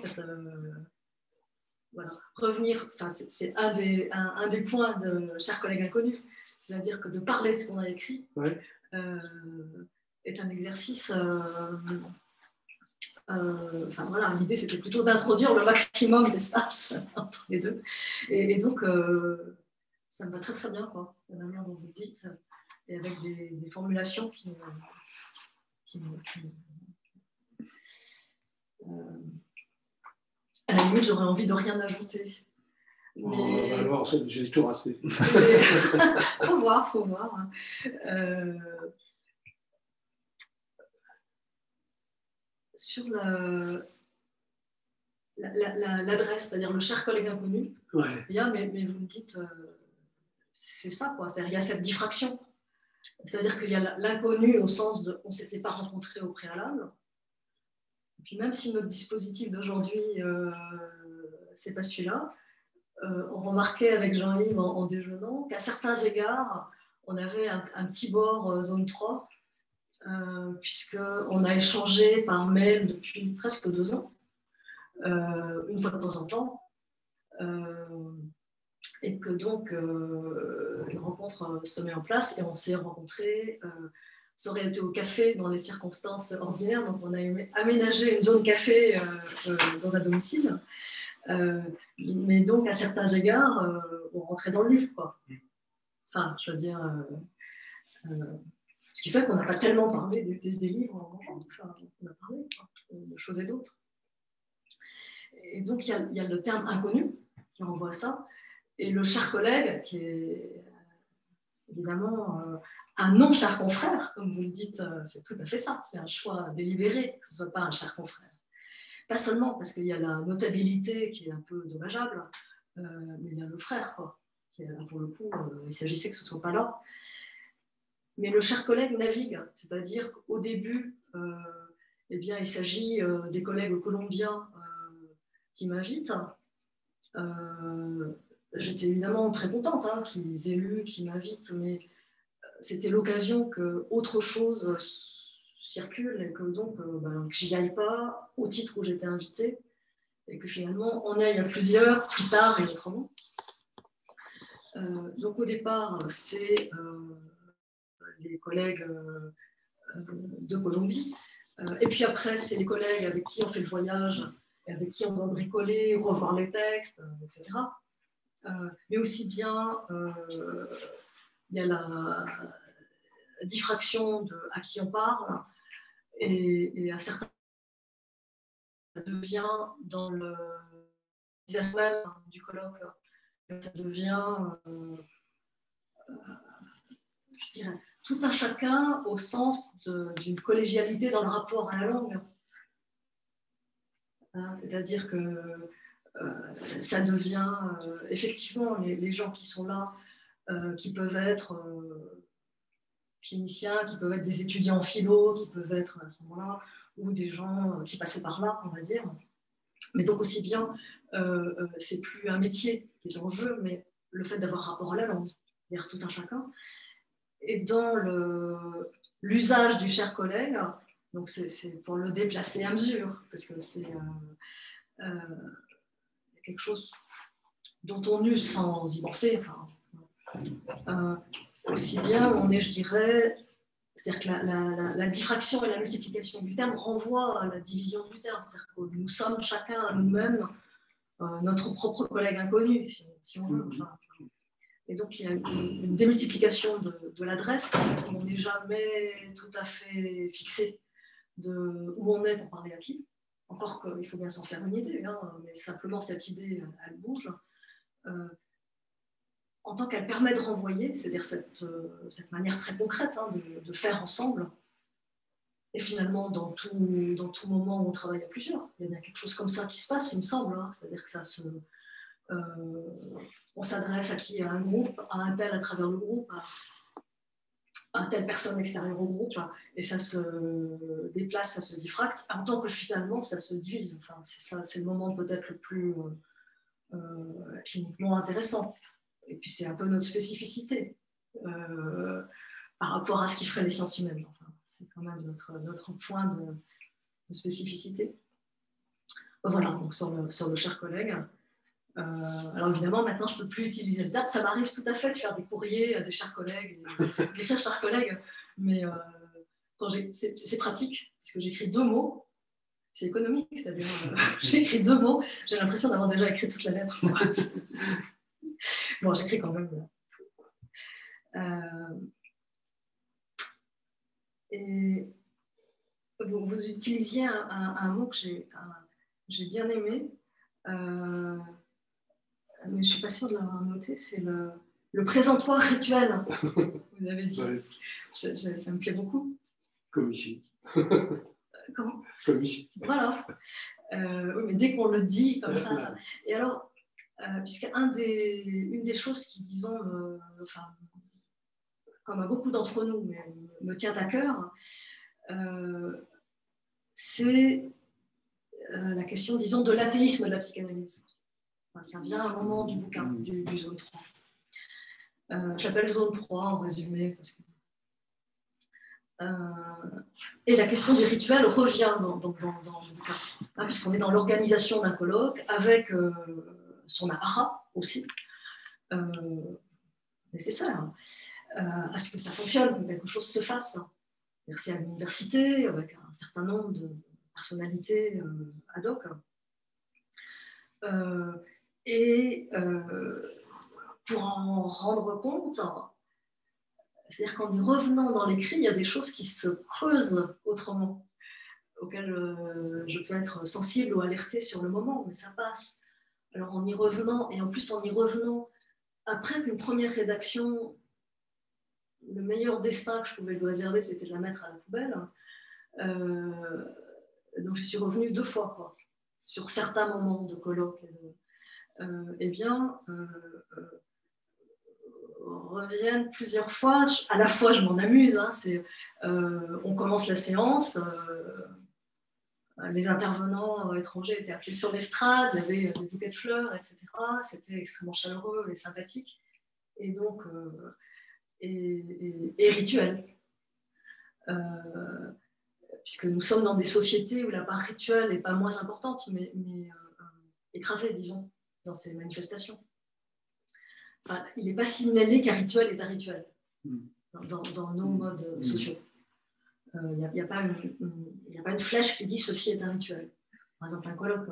voilà, revenir, c'est un des points de Chers collègues inconnus, c'est-à-dire que de parler de ce qu'on a écrit est un exercice. Voilà, l'idée c'était plutôt d'introduire le maximum d'espace entre les deux, et donc ça me va très très bien, quoi, la manière dont vous le dites, et avec des formulations qui à la limite, j'aurais envie de rien ajouter. Mais...
alors, j'ai tout raté.
Faut voir. Sur l'adresse, c'est-à-dire le cher collègue inconnu, mais vous me dites, c'est ça, quoi. C'est-à-dire il y a cette diffraction. C'est-à-dire qu'il y a l'inconnu au sens de on ne s'était pas rencontré au préalable. Et puis même si notre dispositif d'aujourd'hui, c'est pas celui-là, on remarquait avec Jean-Yves en déjeunant qu'à certains égards, on avait un petit bord zone 3, puisqu'on a échangé par mail depuis presque 2 ans, une fois de temps en temps, et que donc une rencontre se met en place et on s'est rencontrés. Ça aurait été au café dans les circonstances ordinaires, donc on a aménagé une zone café dans un domicile. Mais donc, à certains égards, on rentrait dans le livre, quoi. Enfin, je veux dire, ce qui fait qu'on n'a pas tellement parlé des livres en mangeant. Enfin, on a parlé de choses et d'autres. Et donc, il y a le terme inconnu qui renvoie à ça, et le cher collègue qui est évidemment un non-cher confrère, comme vous le dites, c'est tout à fait ça. C'est un choix délibéré que ce ne soit pas un cher confrère. Pas seulement parce qu'il y a la notabilité qui est un peu dommageable, mais il y a le frère, quoi. Qui, pour le coup, il s'agissait que ce ne soit pas là. Mais le cher collègue navigue, c'est-à-dire qu'au début, eh bien, il s'agit des collègues colombiens qui m'invitent. J'étais évidemment très contente qu'ils aient lu, qu'ils m'invitent, mais c'était l'occasion qu'autre chose circule et que donc que j'y aille pas au titre où j'étais invitée et que finalement on aille à plusieurs plus tard et autrement. Donc au départ, c'est les collègues de Colombie, et puis après c'est les collègues avec qui on fait le voyage, avec qui on va bricoler, revoir les textes, etc. Mais aussi bien, il y a la diffraction à qui on parle, et à certains ça devient dans le visage même du colloque, ça devient, je dirais, tout un chacun au sens d'une collégialité dans le rapport à la langue. Hein, c'est-à-dire que ça devient effectivement les gens qui sont là, qui peuvent être cliniciens, qui peuvent être des étudiants en philo, qui peuvent être à ce moment-là, ou des gens qui passaient par là, on va dire. Mais donc aussi bien, c'est plus un métier qui est en jeu, mais le fait d'avoir rapport à la langue, c'est-à-dire tout un chacun. Et dans l'usage du cher collègue, donc c'est pour le déplacer à mesure, parce que c'est quelque chose dont on use sans y penser. Enfin, aussi bien on est, je dirais, c'est-à-dire que la diffraction et la multiplication du terme renvoient à la division du terme. C'est-à-dire que nous sommes chacun à nous-mêmes notre propre collègue inconnu, si on veut. Enfin, et donc, il y a une démultiplication de l'adresse. On n'est jamais tout à fait fixé de où on est pour parler à qui. Encore qu'il faut bien s'en faire une idée, hein, mais simplement cette idée, elle bouge. En tant qu'elle permet de renvoyer, c'est-à-dire cette manière très concrète hein, de faire ensemble, et finalement dans tout moment où on travaille à plusieurs, il y a bien quelque chose comme ça qui se passe, il me semble, hein, c'est-à-dire que on s'adresse à qui? À un groupe, à un tel à travers le groupe, à telle personne extérieure au groupe, et ça se déplace, ça se diffracte, en tant que finalement ça se divise. Enfin, c'est le moment peut-être le plus cliniquement intéressant. Et puis c'est un peu notre spécificité par rapport à ce qui ferait les sciences humaines. Enfin, c'est quand même notre point de spécificité. Voilà, donc sur le cher collègue. Alors évidemment, maintenant, je ne peux plus utiliser le terme. Ça m'arrive tout à fait de faire des courriers à des chers collègues, d'écrire chers collègues, mais c'est pratique, parce que j'écris 2 mots. C'est économique, c'est-à-dire j'écris 2 mots, j'ai l'impression d'avoir déjà écrit toute la lettre. Bon, j'écris quand même. Et vous utilisiez un mot que j'ai bien aimé, mais je ne suis pas sûre de l'avoir noté, c'est le présentoir rituel. Vous avez dit. Ouais. Ça me plaît beaucoup.
Comme ici.
Comment?
Comme ici.
Voilà. Oui, mais dès qu'on le dit comme ça. Et alors, puisqu'une des choses qui, disons, enfin, comme à beaucoup d'entre nous, mais me tient à cœur, c'est la question, disons, de l'athéisme de la psychanalyse. Enfin, ça vient à un moment du bouquin, du zone 3. Je l'appelle zone 3 en résumé, parce que et la question du rituel revient dans le bouquin, hein, puisqu'on est dans l'organisation d'un colloque avec son apparat aussi, nécessaire à ce que ça fonctionne, que quelque chose se fasse. C'est à l'université, avec un certain nombre de personnalités ad hoc. Et pour en rendre compte, c'est-à-dire qu'en y revenant dans l'écrit, il y a des choses qui se creusent autrement, auxquelles je peux être sensible ou alertée sur le moment, mais ça passe. Alors en y revenant, et en plus en y revenant, après qu'une première rédaction, le meilleur destin que je pouvais lui réserver, c'était de la mettre à la poubelle. Donc je suis revenue 2 fois, quoi, sur certains moments de colloque. Eh bien, reviennent plusieurs fois. À la fois, je m'en amuse. Hein, on commence la séance. Les intervenants étrangers étaient appelés sur l'estrade. Il y avait des bouquets de fleurs, etc. C'était extrêmement chaleureux et sympathique. Et donc, et rituel. Puisque nous sommes dans des sociétés où la part rituelle n'est pas moins importante, mais écrasée, disons, dans ces manifestations. Enfin, il n'est pas signalé qu'un rituel est un rituel dans nos modes sociaux. Il n'y a pas une flèche qui dit ceci est un rituel. Par exemple, un colloque.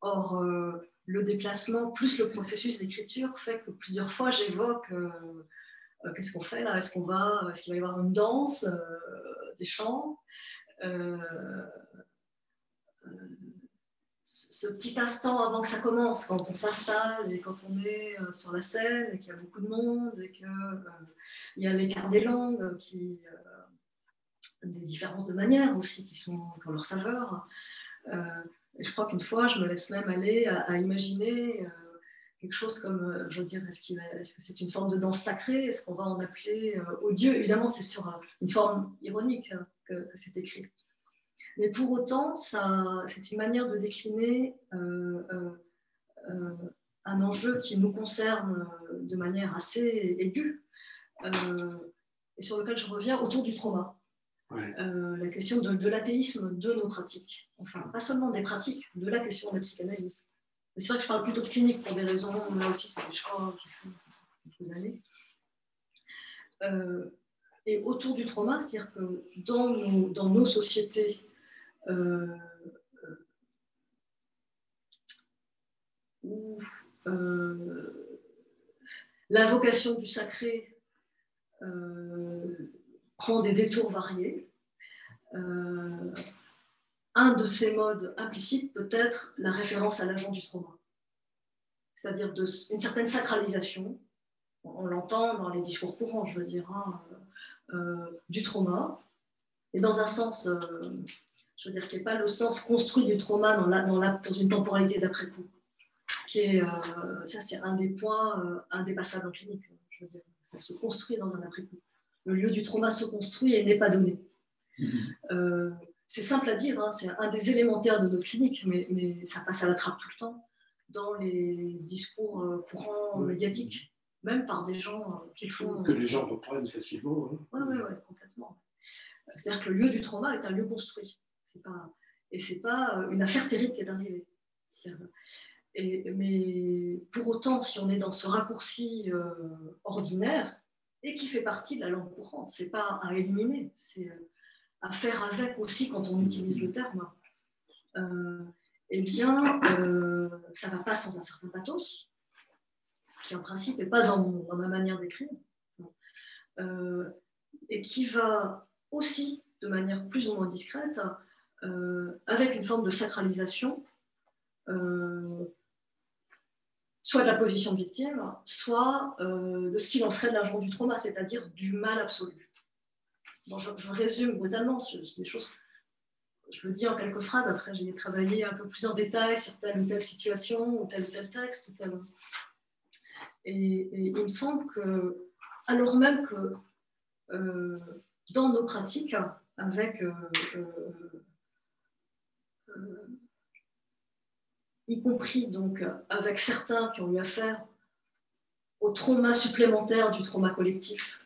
Or, le déplacement plus le processus d'écriture fait que plusieurs fois j'évoque qu'est-ce qu'on fait là? Est-ce qu'il va y avoir une danse, des chants, ce petit instant avant que ça commence, quand on s'installe et quand on est sur la scène et qu'il y a beaucoup de monde et qu'il y a l'écart des langues, des différences de manière aussi qui ont leur saveur. Et je crois qu'une fois, je me laisse même aller à imaginer quelque chose comme, je veux dire, est-ce que c'est une forme de danse sacrée? Est-ce qu'on va en appeler aux dieux? Évidemment, c'est sur une forme ironique que c'est écrit. Mais pour autant, c'est une manière de décliner un enjeu qui nous concerne de manière assez aiguë et sur lequel je reviens autour du trauma. Ouais. La question de l'athéisme de nos pratiques. Enfin, pas seulement des pratiques, de la question de la psychanalyse. Mais c'est vrai que je parle plutôt de clinique pour des raisons, là aussi, c'est des choix que j'ai fait quelques années. Et autour du trauma, c'est-à-dire que dans nos sociétés, où l'invocation du sacré prend des détours variés. Un de ces modes implicites peut être la référence à l'agent du trauma, c'est-à-dire une certaine sacralisation, on l'entend dans les discours courants, je veux dire, du trauma, et dans un sens, je veux dire, qui n'est pas le sens construit du trauma dans une temporalité d'après-coup, qui est, ça c'est un des points indépassables en clinique, je veux dire, ça se construit dans un après-coup. Le lieu du trauma se construit et n'est pas donné. C'est simple à dire, hein, c'est un des élémentaires de notre clinique, mais ça passe à la trappe tout le temps dans les discours courants médiatiques, même par des gens qui font...
Que les gens reprennent facilement.
Oui, complètement. C'est-à-dire que le lieu du trauma est un lieu construit. Et ce n'est pas une affaire terrible qui est arrivée. Mais pour autant, si on est dans ce raccourci ordinaire, et qui fait partie de la langue courante, ce n'est pas à éliminer, c'est à faire avec aussi quand on utilise le terme, eh bien, ça ne va pas sans un certain pathos, qui en principe n'est pas dans ma manière d'écrire, et qui va aussi, de manière plus ou moins discrète, avec une forme de sacralisation, soit de la position de victime, soit de ce qu'il en serait de l'agent du trauma, c'est-à-dire du mal absolu. Bon, je résume brutalement, c'est des choses, je le dis en quelques phrases, après j'ai travaillé un peu plus en détail sur telle ou telle situation, ou tel texte, et il me semble que, alors même que dans nos pratiques, avec y compris donc avec certains qui ont eu affaire au trauma supplémentaire du trauma collectif,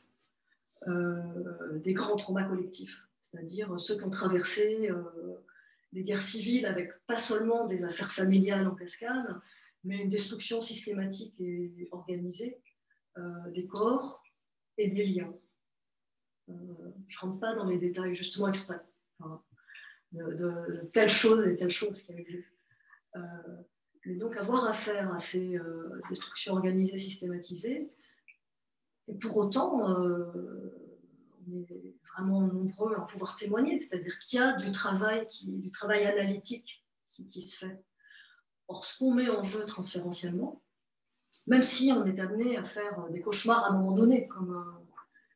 des grands traumas collectifs, c'est-à-dire ceux qui ont traversé des guerres civiles avec pas seulement des affaires familiales en cascade, mais une destruction systématique et organisée des corps et des liens. Je ne rentre pas dans les détails, justement exprès, de telle chose et telle chose qui avait vu. Mais donc avoir affaire à ces destructions organisées, systématisées, et pour autant, on est vraiment nombreux à pouvoir témoigner, c'est-à-dire qu'il y a du travail analytique qui se fait. Or, ce qu'on met en jeu transférentiellement, même si on est amené à faire des cauchemars à un moment donné,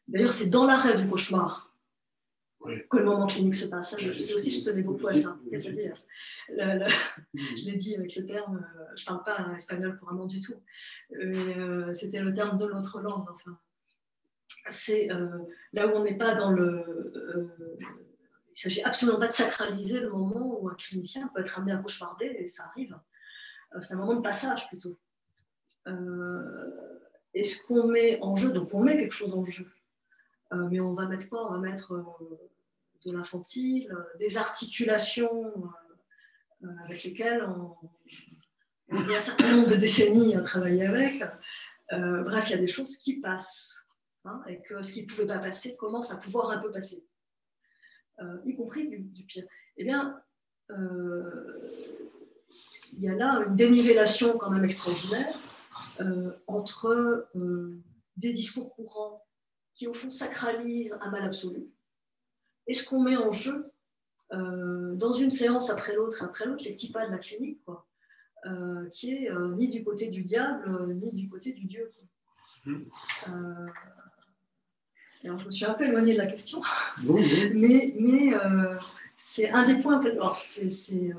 d'ailleurs c'est dans l'arrêt du cauchemar que le moment clinique se passe. Je sais aussi, je tenais beaucoup à ça. Je l'ai dit avec le terme, je ne parle pas espagnol couramment du tout, mais c'était le terme de l'autre langue. Enfin, c'est là où on n'est pas dans le... il ne s'agit absolument pas de sacraliser le moment où un clinicien peut être amené à cauchemarder, et ça arrive. C'est un moment de passage plutôt. Et ce qu'on met en jeu, donc on met quelque chose en jeu, mais on va mettre quoi? On va mettre de l'infantile, des articulations avec lesquelles il y a un certain nombre de décennies à travailler avec. Bref, il y a des choses qui passent, hein, et que ce qui ne pouvait pas passer commence à pouvoir un peu passer, y compris du pire. Eh bien, il y a là une dénivellation quand même extraordinaire entre des discours courants qui, au fond, sacralisent un mal absolu, et ce qu'on met en jeu dans une séance après l'autre, les petits pas de la clinique, quoi, qui est ni du côté du diable, ni du côté du Dieu. Alors, je me suis un peu éloignée de la question, mais c'est un des points. Alors, c'est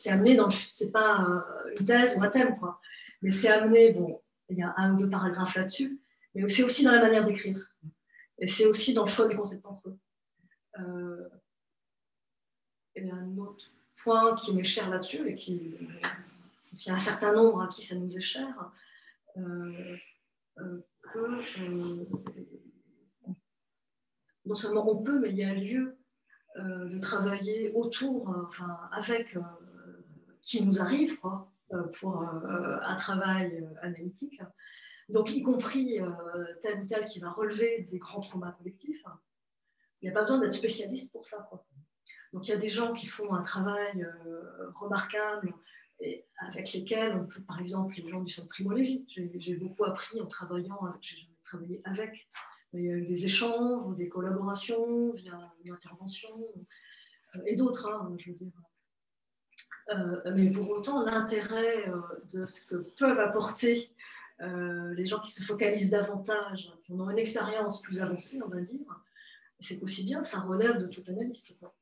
amené dans. C'est pas une thèse ou un thème, quoi. Mais c'est amené. Bon, il y a 1 ou 2 paragraphes là-dessus, mais c'est aussi dans la manière d'écrire. Et c'est aussi dans le choix des concepts entre eux. Et un autre point qui m'est cher là-dessus, et qui, s'il y a un certain nombre à qui ça nous est cher, non seulement on peut, mais il y a lieu de travailler autour, avec qui nous arrive, quoi, pour un travail analytique. Donc, y compris tel ou tel qui va relever des grands traumas collectifs. Il n'y a pas besoin d'être spécialiste pour ça, quoi. Donc, il y a des gens qui font un travail remarquable et avec lesquels on peut, par exemple, les gens du Centre Primo Levi. J'ai beaucoup appris en travaillant, j'ai jamais travaillé avec. Mais il y a eu des échanges ou des collaborations via une intervention et d'autres, hein, je veux dire. Mais pour autant, l'intérêt de ce que peuvent apporter les gens qui se focalisent davantage, qui ont une expérience plus avancée, on va dire, c'est qu'aussi bien ça relève de tout analyste, quoi.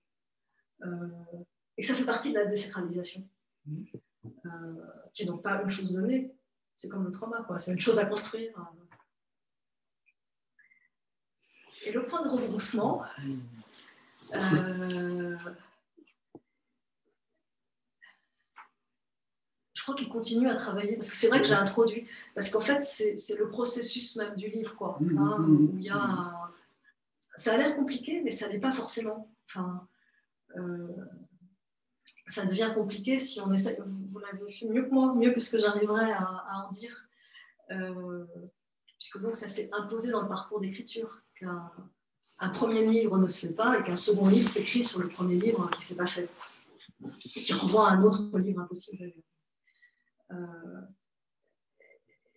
Et que ça fait partie de la désacralisation, qui n'est donc pas une chose donnée, c'est comme le trauma, quoi. C'est une chose à construire. Et le point de rebroussement, je crois qu'il continue à travailler, parce que c'est vrai que j'ai introduit, parce qu'en fait, c'est le processus même du livre, quoi, hein, où il y a ça a l'air compliqué, mais ça ne l'est pas forcément. Enfin, ça devient compliqué si on essaie, vous l'avez fait mieux que moi, mieux que ce que j'arriverais à en dire, puisque donc ça s'est imposé dans le parcours d'écriture, qu'un premier livre ne se fait pas et qu'un second livre s'écrit sur le premier livre qui ne s'est pas fait, qui renvoie à un autre livre impossible.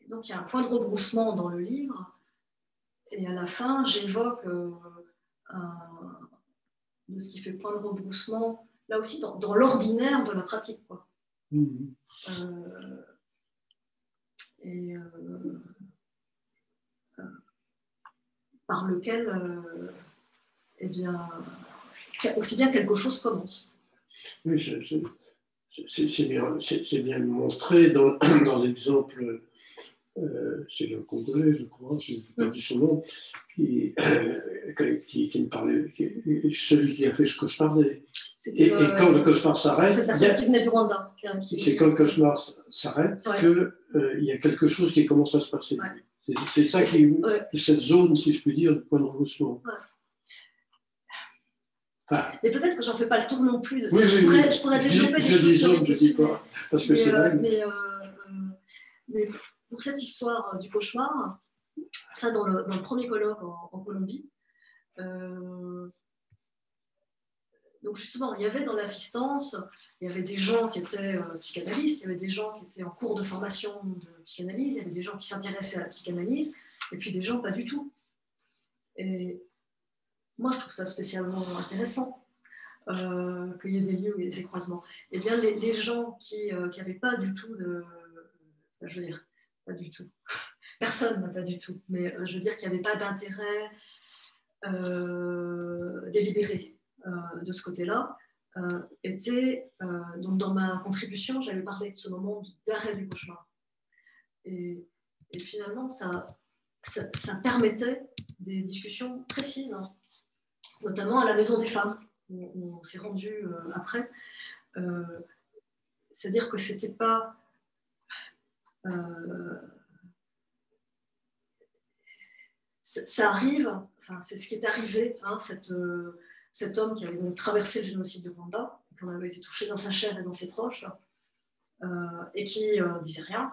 Donc il y a un point de rebroussement dans le livre, et à la fin j'évoque de ce qui fait point de rebroussement, là aussi dans l'ordinaire de la pratique, quoi. Par lequel, eh bien, aussi bien quelque chose commence.
Oui, c'est bien montré dans l'exemple, c'est le Congolais, je crois, je n'ai pas dit son nom, qui me parlait, celui qui a fait ce cauchemar. Et quand le cauchemar s'arrête,
cette personne qui venait du Rwanda.
C'est quand le cauchemar s'arrête qu'il y a quelque chose qui commence à se passer. Ouais. C'est ça qui cette zone, si je puis dire, de point de rebroussement. Ouais.
Enfin, mais peut-être que j'en fais pas le tour non plus de ça.
Oui,
je pourrais développer des choses.
Je dis zone, je dis pas, parce que c'est vrai.
Mais pour cette histoire du cauchemar, ça dans le premier colloque en Colombie, donc justement, il y avait dans l'assistance, il y avait des gens qui étaient psychanalystes, il y avait des gens qui étaient en cours de formation de psychanalyse, il y avait des gens qui s'intéressaient à la psychanalyse, et puis des gens pas du tout. Et moi, je trouve ça spécialement intéressant qu'il y ait des lieux et des croisements. Eh bien, les gens qui n'avaient pas du tout de... Je veux dire, pas du tout. Personne n'a pas du tout. Mais je veux dire qu'il n'y avait pas d'intérêt délibéré de ce côté-là. Donc dans ma contribution, j'avais parlé de ce moment d'arrêt du cauchemar. Et finalement, ça permettait des discussions précises, hein, notamment à la Maison des Femmes, où on s'est rendu après. C'est-à-dire que c'était pas... ça arrive, enfin, c'est ce qui est arrivé, hein, cet homme qui avait donc traversé le génocide du Rwanda, qui en avait été touché dans sa chair et dans ses proches, et qui disait rien.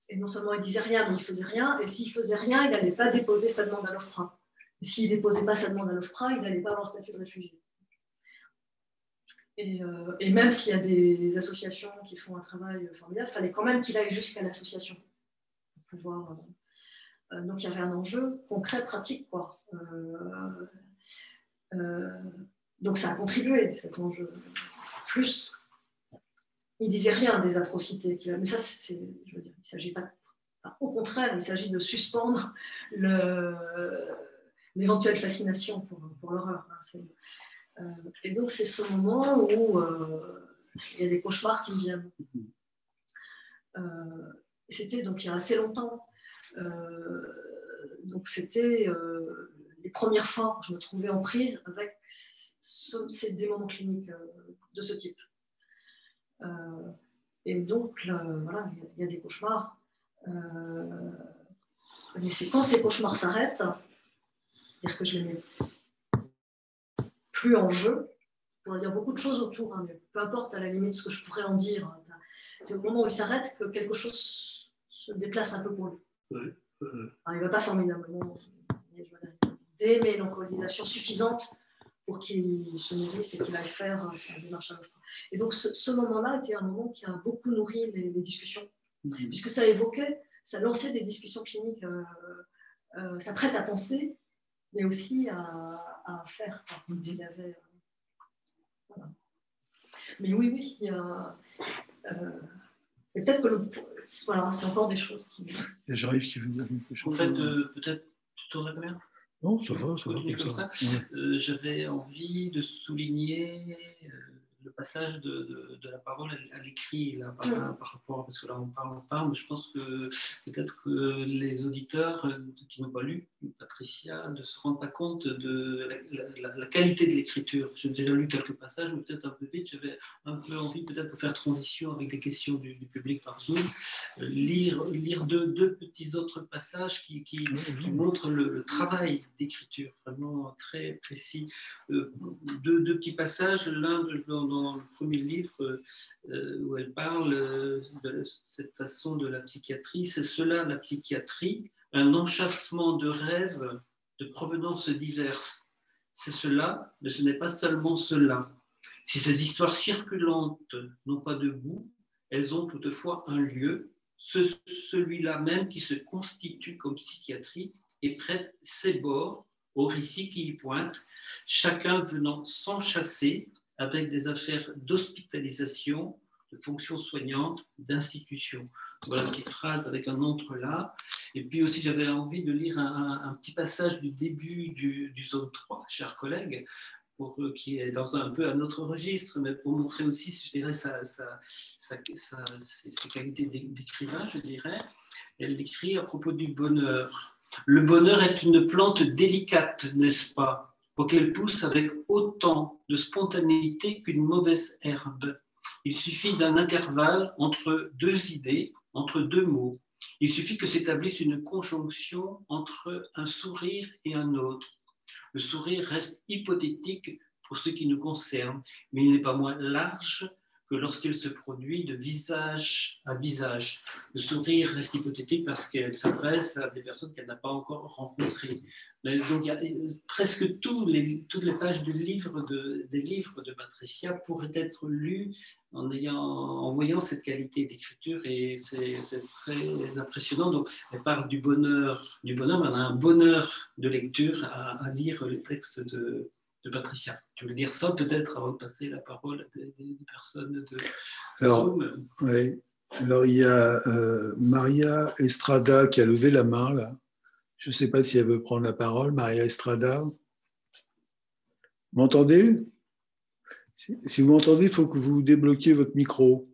Et non seulement il disait rien, mais il faisait rien. Et s'il faisait rien, il n'allait pas déposer sa demande à l'OFPRA. Et s'il ne déposait pas sa demande à l'OFPRA, il n'allait pas avoir le statut de réfugié. Et même s'il y a des associations qui font un travail formidable, il fallait quand même qu'il aille jusqu'à l'association pour pouvoir... donc il y avait un enjeu concret, pratique, quoi. Donc ça a contribué, cet enjeu. Plus, il ne disait rien des atrocités. Mais ça, je veux dire, il ne s'agit pas... Enfin, au contraire, il s'agit de suspendre l'éventuelle fascination pour l'horreur. Et donc c'est ce moment où il y a des cauchemars qui me viennent. C'était donc il y a assez longtemps. Donc c'était les premières fois que je me trouvais en prise avec ces moments cliniques de ce type. Et donc voilà, il y a des cauchemars. Mais c'est quand ces cauchemars s'arrêtent, c'est-à-dire que je les mets plus en jeu. Je pourrais dire beaucoup de choses autour, mais peu importe à la limite ce que je pourrais en dire. C'est au moment où il s'arrête que quelque chose se déplace un peu pour lui. Alors, il ne va pas formidablement, des mélancolisations suffisantes pour qu'il se nourrisse et qu'il aille faire sa démarche à l'offre. Et donc ce moment-là était un moment qui a beaucoup nourri les discussions, puisque ça évoquait, ça lançait des discussions cliniques, ça prête à penser, mais aussi à faire. S'il y avait, voilà. Mais oui, il y a... peut-être que voilà, c'est encore des choses qui...
J'arrive qui veut dire quelque chose.
En fait, peut-être, tu tournes la caméra ?
Non, ça va comme ça.
Ouais. J'avais envie de souligner le passage de la parole à l'écrit, là, par rapport, parce que là on parle, mais je pense que peut-être que les auditeurs qui n'ont pas lu Patricia ne se rendent pas compte de la qualité de l'écriture. J'ai déjà lu quelques passages, mais peut-être un peu vite. J'avais un peu envie peut-être de faire transition avec les questions du public par Zoom, lire deux petits autres passages qui montrent le travail d'écriture vraiment très précis. Deux petits passages, l'un dans le premier livre où elle parle de cette façon de la psychiatrie. C'est cela, la psychiatrie, un enchâssement de rêves de provenance diverses. C'est cela, mais ce n'est pas seulement cela. Si ces histoires circulantes n'ont pas de bout, elles ont toutefois un lieu, celui-là même qui se constitue comme psychiatrie et prête ses bords aux récits qui y pointent, chacun venant s'enchasser avec des affaires d'hospitalisation, de fonctions soignantes, d'institutions. Voilà une petite phrase avec un entrelac. Et puis aussi, j'avais envie de lire un petit passage du début du zone 3, chers collègues, qui est dans un peu un autre registre, mais pour montrer aussi, je dirais, ses qualités d'écrivain, je dirais. Elle écrit à propos du bonheur. Le bonheur est une plante délicate, n'est-ce pas, auquel pousse avec autant de spontanéité qu'une mauvaise herbe. Il suffit d'un intervalle entre deux idées, entre deux mots. Il suffit que s'établisse une conjonction entre un sourire et un autre. Le sourire reste hypothétique pour ce qui nous concerne, mais il n'est pas moins large que lorsqu'il se produit de visage à visage. Le sourire reste hypothétique parce qu'elle s'adresse à des personnes qu'elle n'a pas encore rencontrées. Donc, il y a presque toutes les pages des livres de Patricia pourraient être lues en voyant cette qualité d'écriture, et c'est très impressionnant. Donc, elle parle du bonheur, mais on a un bonheur de lecture à lire les textes de Patricia. Tu veux dire ça peut-être avant de passer la parole à des personnes de Zoom?
Oui. Alors, il y a Maria Estrada qui a levé la main, là. Je ne sais pas si elle veut prendre la parole. Maria Estrada. Vous m'entendez? Si vous m'entendez, il faut que vous débloquiez votre micro.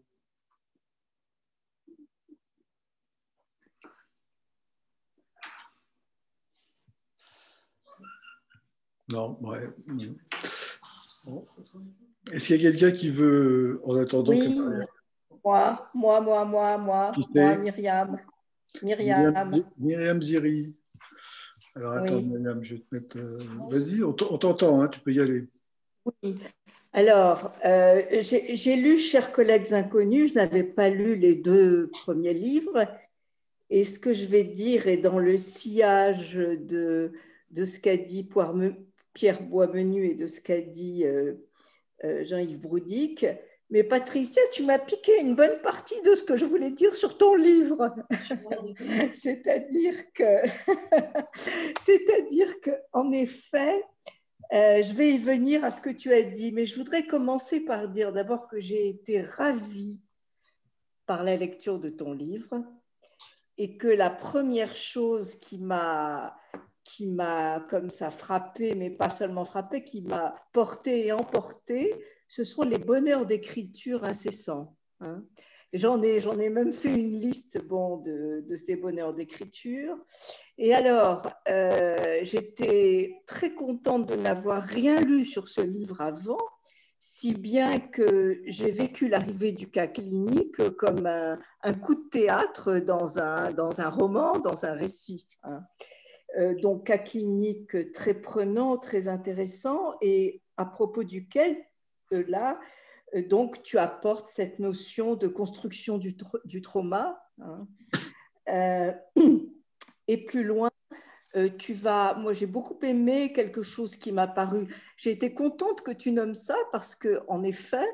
Non, ouais. Bon. Est-ce qu'il y a quelqu'un qui veut, en attendant...
Oui, moi,
Myriam Ziri. Alors, attends, oui. Myriam, je vais te mettre... Vas-y, on t'entend, hein, tu peux y aller.
Oui. Alors, j'ai lu Chers collègues inconnus, je n'avais pas lu les 2 premiers livres, et ce que je vais dire est dans le sillage de ce qu'a dit Pierre Boismenu et de ce qu'a dit Jean-Yves Broudic. Mais Patricia, tu m'as piqué une bonne partie de ce que je voulais dire sur ton livre. C'est-à-dire que, en effet, Je vais y venir à ce que tu as dit, mais je voudrais commencer par dire d'abord que j'ai été ravie par la lecture de ton livre et que la première chose qui m'a comme ça frappée, mais pas seulement frappée, qui m'a portée et emportée, ce sont les bonheurs d'écriture incessants. Hein. J'en ai même fait une liste de ces bonheurs d'écriture. Et alors, j'étais très contente de n'avoir rien lu sur ce livre avant, si bien que j'ai vécu l'arrivée du cas clinique comme un coup de théâtre dans un roman, dans un récit. Hein. Donc, cas clinique très prenant, très intéressant, et à propos duquel, là, donc, tu apportes cette notion de construction du trauma. Hein. Et plus loin, moi j'ai beaucoup aimé quelque chose qui m'a paru. J'ai été contente que tu nommes ça parce qu'en effet,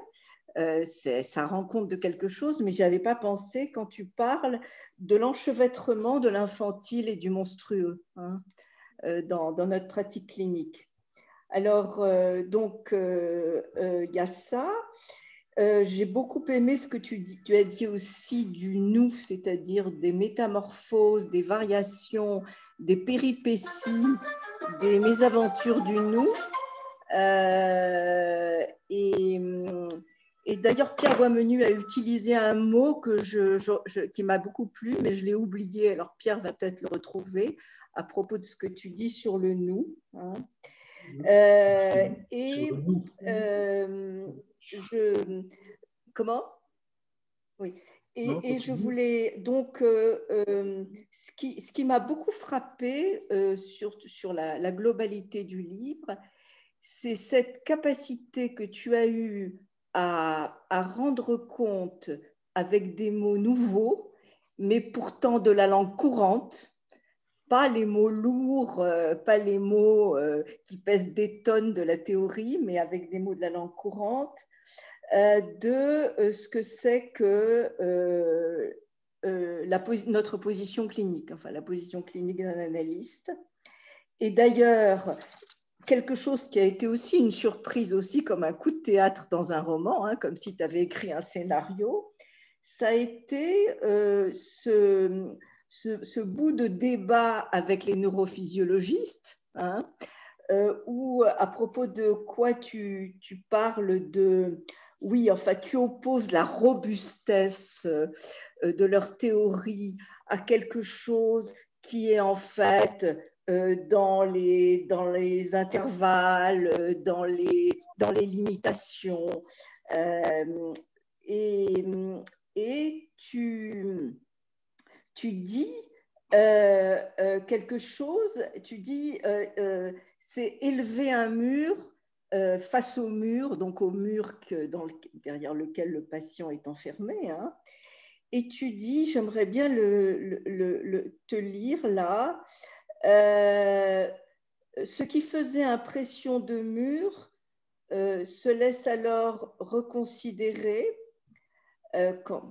ça rend compte de quelque chose, mais je n'avais pas pensé quand tu parles de l'enchevêtrement de l'infantile et du monstrueux hein, dans notre pratique clinique. Alors, donc, il y a ça. J'ai beaucoup aimé ce que tu as dit aussi du nous, c'est-à-dire des métamorphoses, des variations, des péripéties, des mésaventures du nous. Et d'ailleurs, Pierre Boismenu a utilisé un mot qui m'a beaucoup plu, mais je l'ai oublié. Alors, Pierre va peut-être le retrouver à propos de ce que tu dis sur le nous. Hein. Comment? Oui. Et je voulais donc, ce qui m'a beaucoup frappé sur la globalité du livre, c'est cette capacité que tu as eue à rendre compte avec des mots nouveaux, mais pourtant de la langue courante, pas les mots lourds, pas les mots qui pèsent des tonnes de la théorie, mais avec des mots de la langue courante, de ce que c'est que notre position clinique, enfin la position clinique d'un analyste. Et d'ailleurs, quelque chose qui a été aussi une surprise, aussi comme un coup de théâtre dans un roman, hein, comme si tu avais écrit un scénario, ça a été ce bout de débat avec les neurophysiologistes, hein, où à propos de quoi tu parles de... Oui, enfin, tu opposes la robustesse de leur théorie à quelque chose qui est en fait dans les intervalles, dans les limitations. Et tu dis quelque chose, tu dis c'est élever un mur face au mur, donc au mur derrière lequel le patient est enfermé. Hein. Et tu dis, j'aimerais bien te lire là, ce qui faisait impression de mur se laisse alors reconsidérer,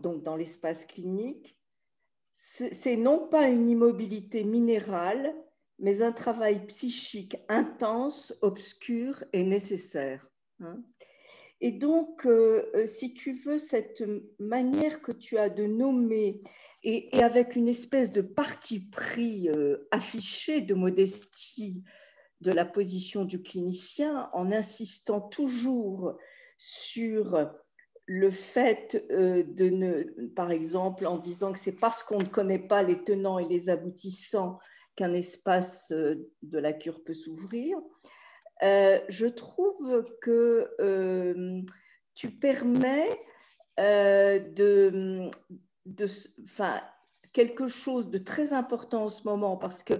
donc dans l'espace clinique. C'est non pas une immobilité minérale, mais un travail psychique intense, obscur et nécessaire. Hein. Et donc, si tu veux, cette manière que tu as de nommer, et avec une espèce de parti pris affiché de modestie de la position du clinicien, en insistant toujours sur le fait par exemple, en disant que c'est parce qu'on ne connaît pas les tenants et les aboutissants qu'un espace de la cure peut s'ouvrir. Je trouve que tu permets quelque chose de très important en ce moment, parce que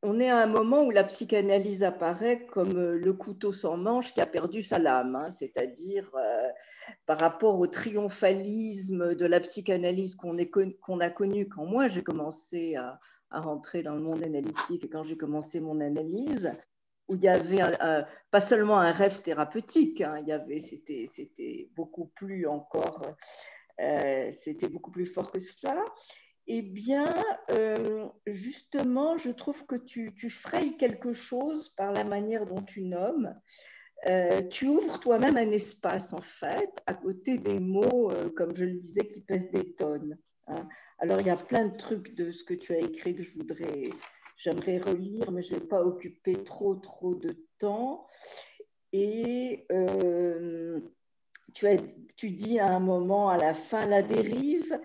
on est à un moment où la psychanalyse apparaît comme le couteau sans manche qui a perdu sa lame, hein, c'est-à-dire par rapport au triomphalisme de la psychanalyse qu'on a connu quand moi j'ai commencé à rentrer dans le monde analytique et quand j'ai commencé mon analyse, où il y avait pas seulement un rêve thérapeutique, hein, c'était beaucoup plus encore, c'était beaucoup plus fort que cela. Eh bien, justement, je trouve que tu frayes quelque chose par la manière dont tu nommes. Tu ouvres toi-même un espace, en fait, à côté des mots, comme je le disais, qui pèsent des tonnes. Hein. Alors, il y a plein de trucs de ce que tu as écrit que j'aimerais relire, mais je ne vais pas occuper trop de temps. Et tu dis à un moment, à la fin, la dérive,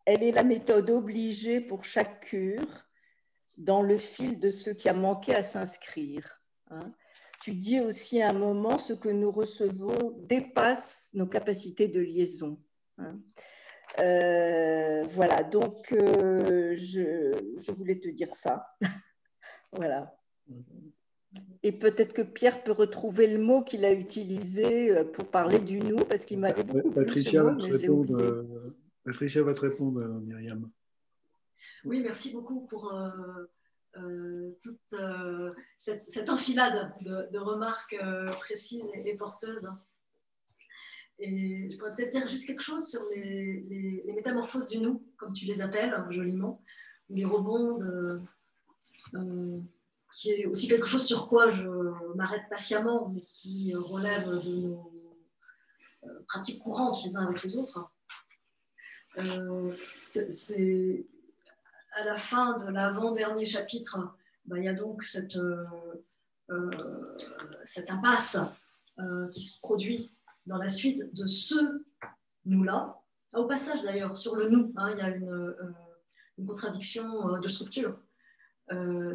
elle est la méthode obligée pour chaque cure dans le fil de ce qui a manqué à s'inscrire. Hein. Tu dis aussi à un moment, ce que nous recevons dépasse nos capacités de liaison. Hein. Voilà, donc je voulais te dire ça. Voilà. Et peut-être que Pierre peut retrouver le mot qu'il a utilisé pour parler du nous, parce qu'il m'avait beaucoup plu ce mot, mais je l'ai oublié.
Patricia va te répondre, Myriam.
Oui, merci beaucoup pour toute cette enfilade de remarques précises et porteuses. Et je pourrais peut-être dire juste quelque chose sur les métamorphoses du nous, comme tu les appelles joliment, ou les rebonds, qui est aussi quelque chose sur quoi je m'arrête patiemment, mais qui relève de nos pratiques courantes les uns avec les autres. C'est à la fin de l'avant-dernier chapitre, il y a donc cette impasse qui se produit dans la suite de ce nous-là. Au passage, d'ailleurs, sur le nous, il y a une contradiction de structure.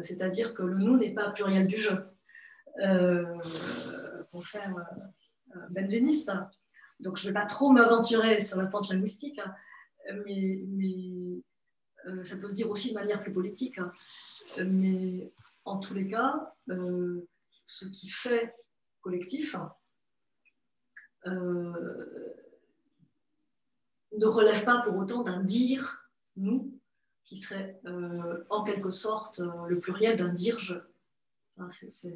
C'est-à-dire que le nous n'est pas pluriel du je. Confère benveniste. Donc, je ne vais pas trop m'aventurer sur la pente linguistique, mais ça peut se dire aussi de manière plus politique. Mais en tous les cas, ce qui fait collectif ne relève pas pour autant d'un dire nous, qui serait en quelque sorte le pluriel d'un dire-je. Enfin, si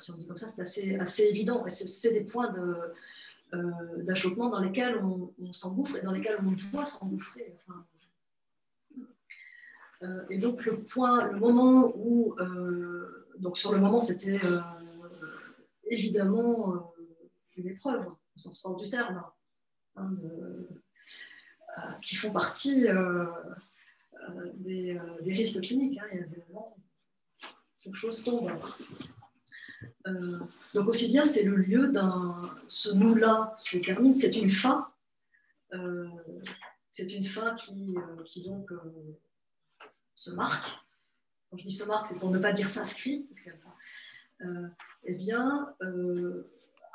on dit comme ça, c'est assez évident. Et c'est des points d'achoppement dans lesquels on s'engouffre et dans lesquels on doit s'engouffrer. Enfin, et donc le moment où, donc sur le moment, c'était évidemment une épreuve, au sens fort du terme, qui font partie des risques cliniques. Il y a vraiment quelque chose tombe. Donc aussi bien c'est le lieu ce nous-là se termine, c'est une fin. C'est une fin qui donc se marque. Quand je dis se marque, c'est pour ne pas dire s'inscrit, parce que ça. Eh bien,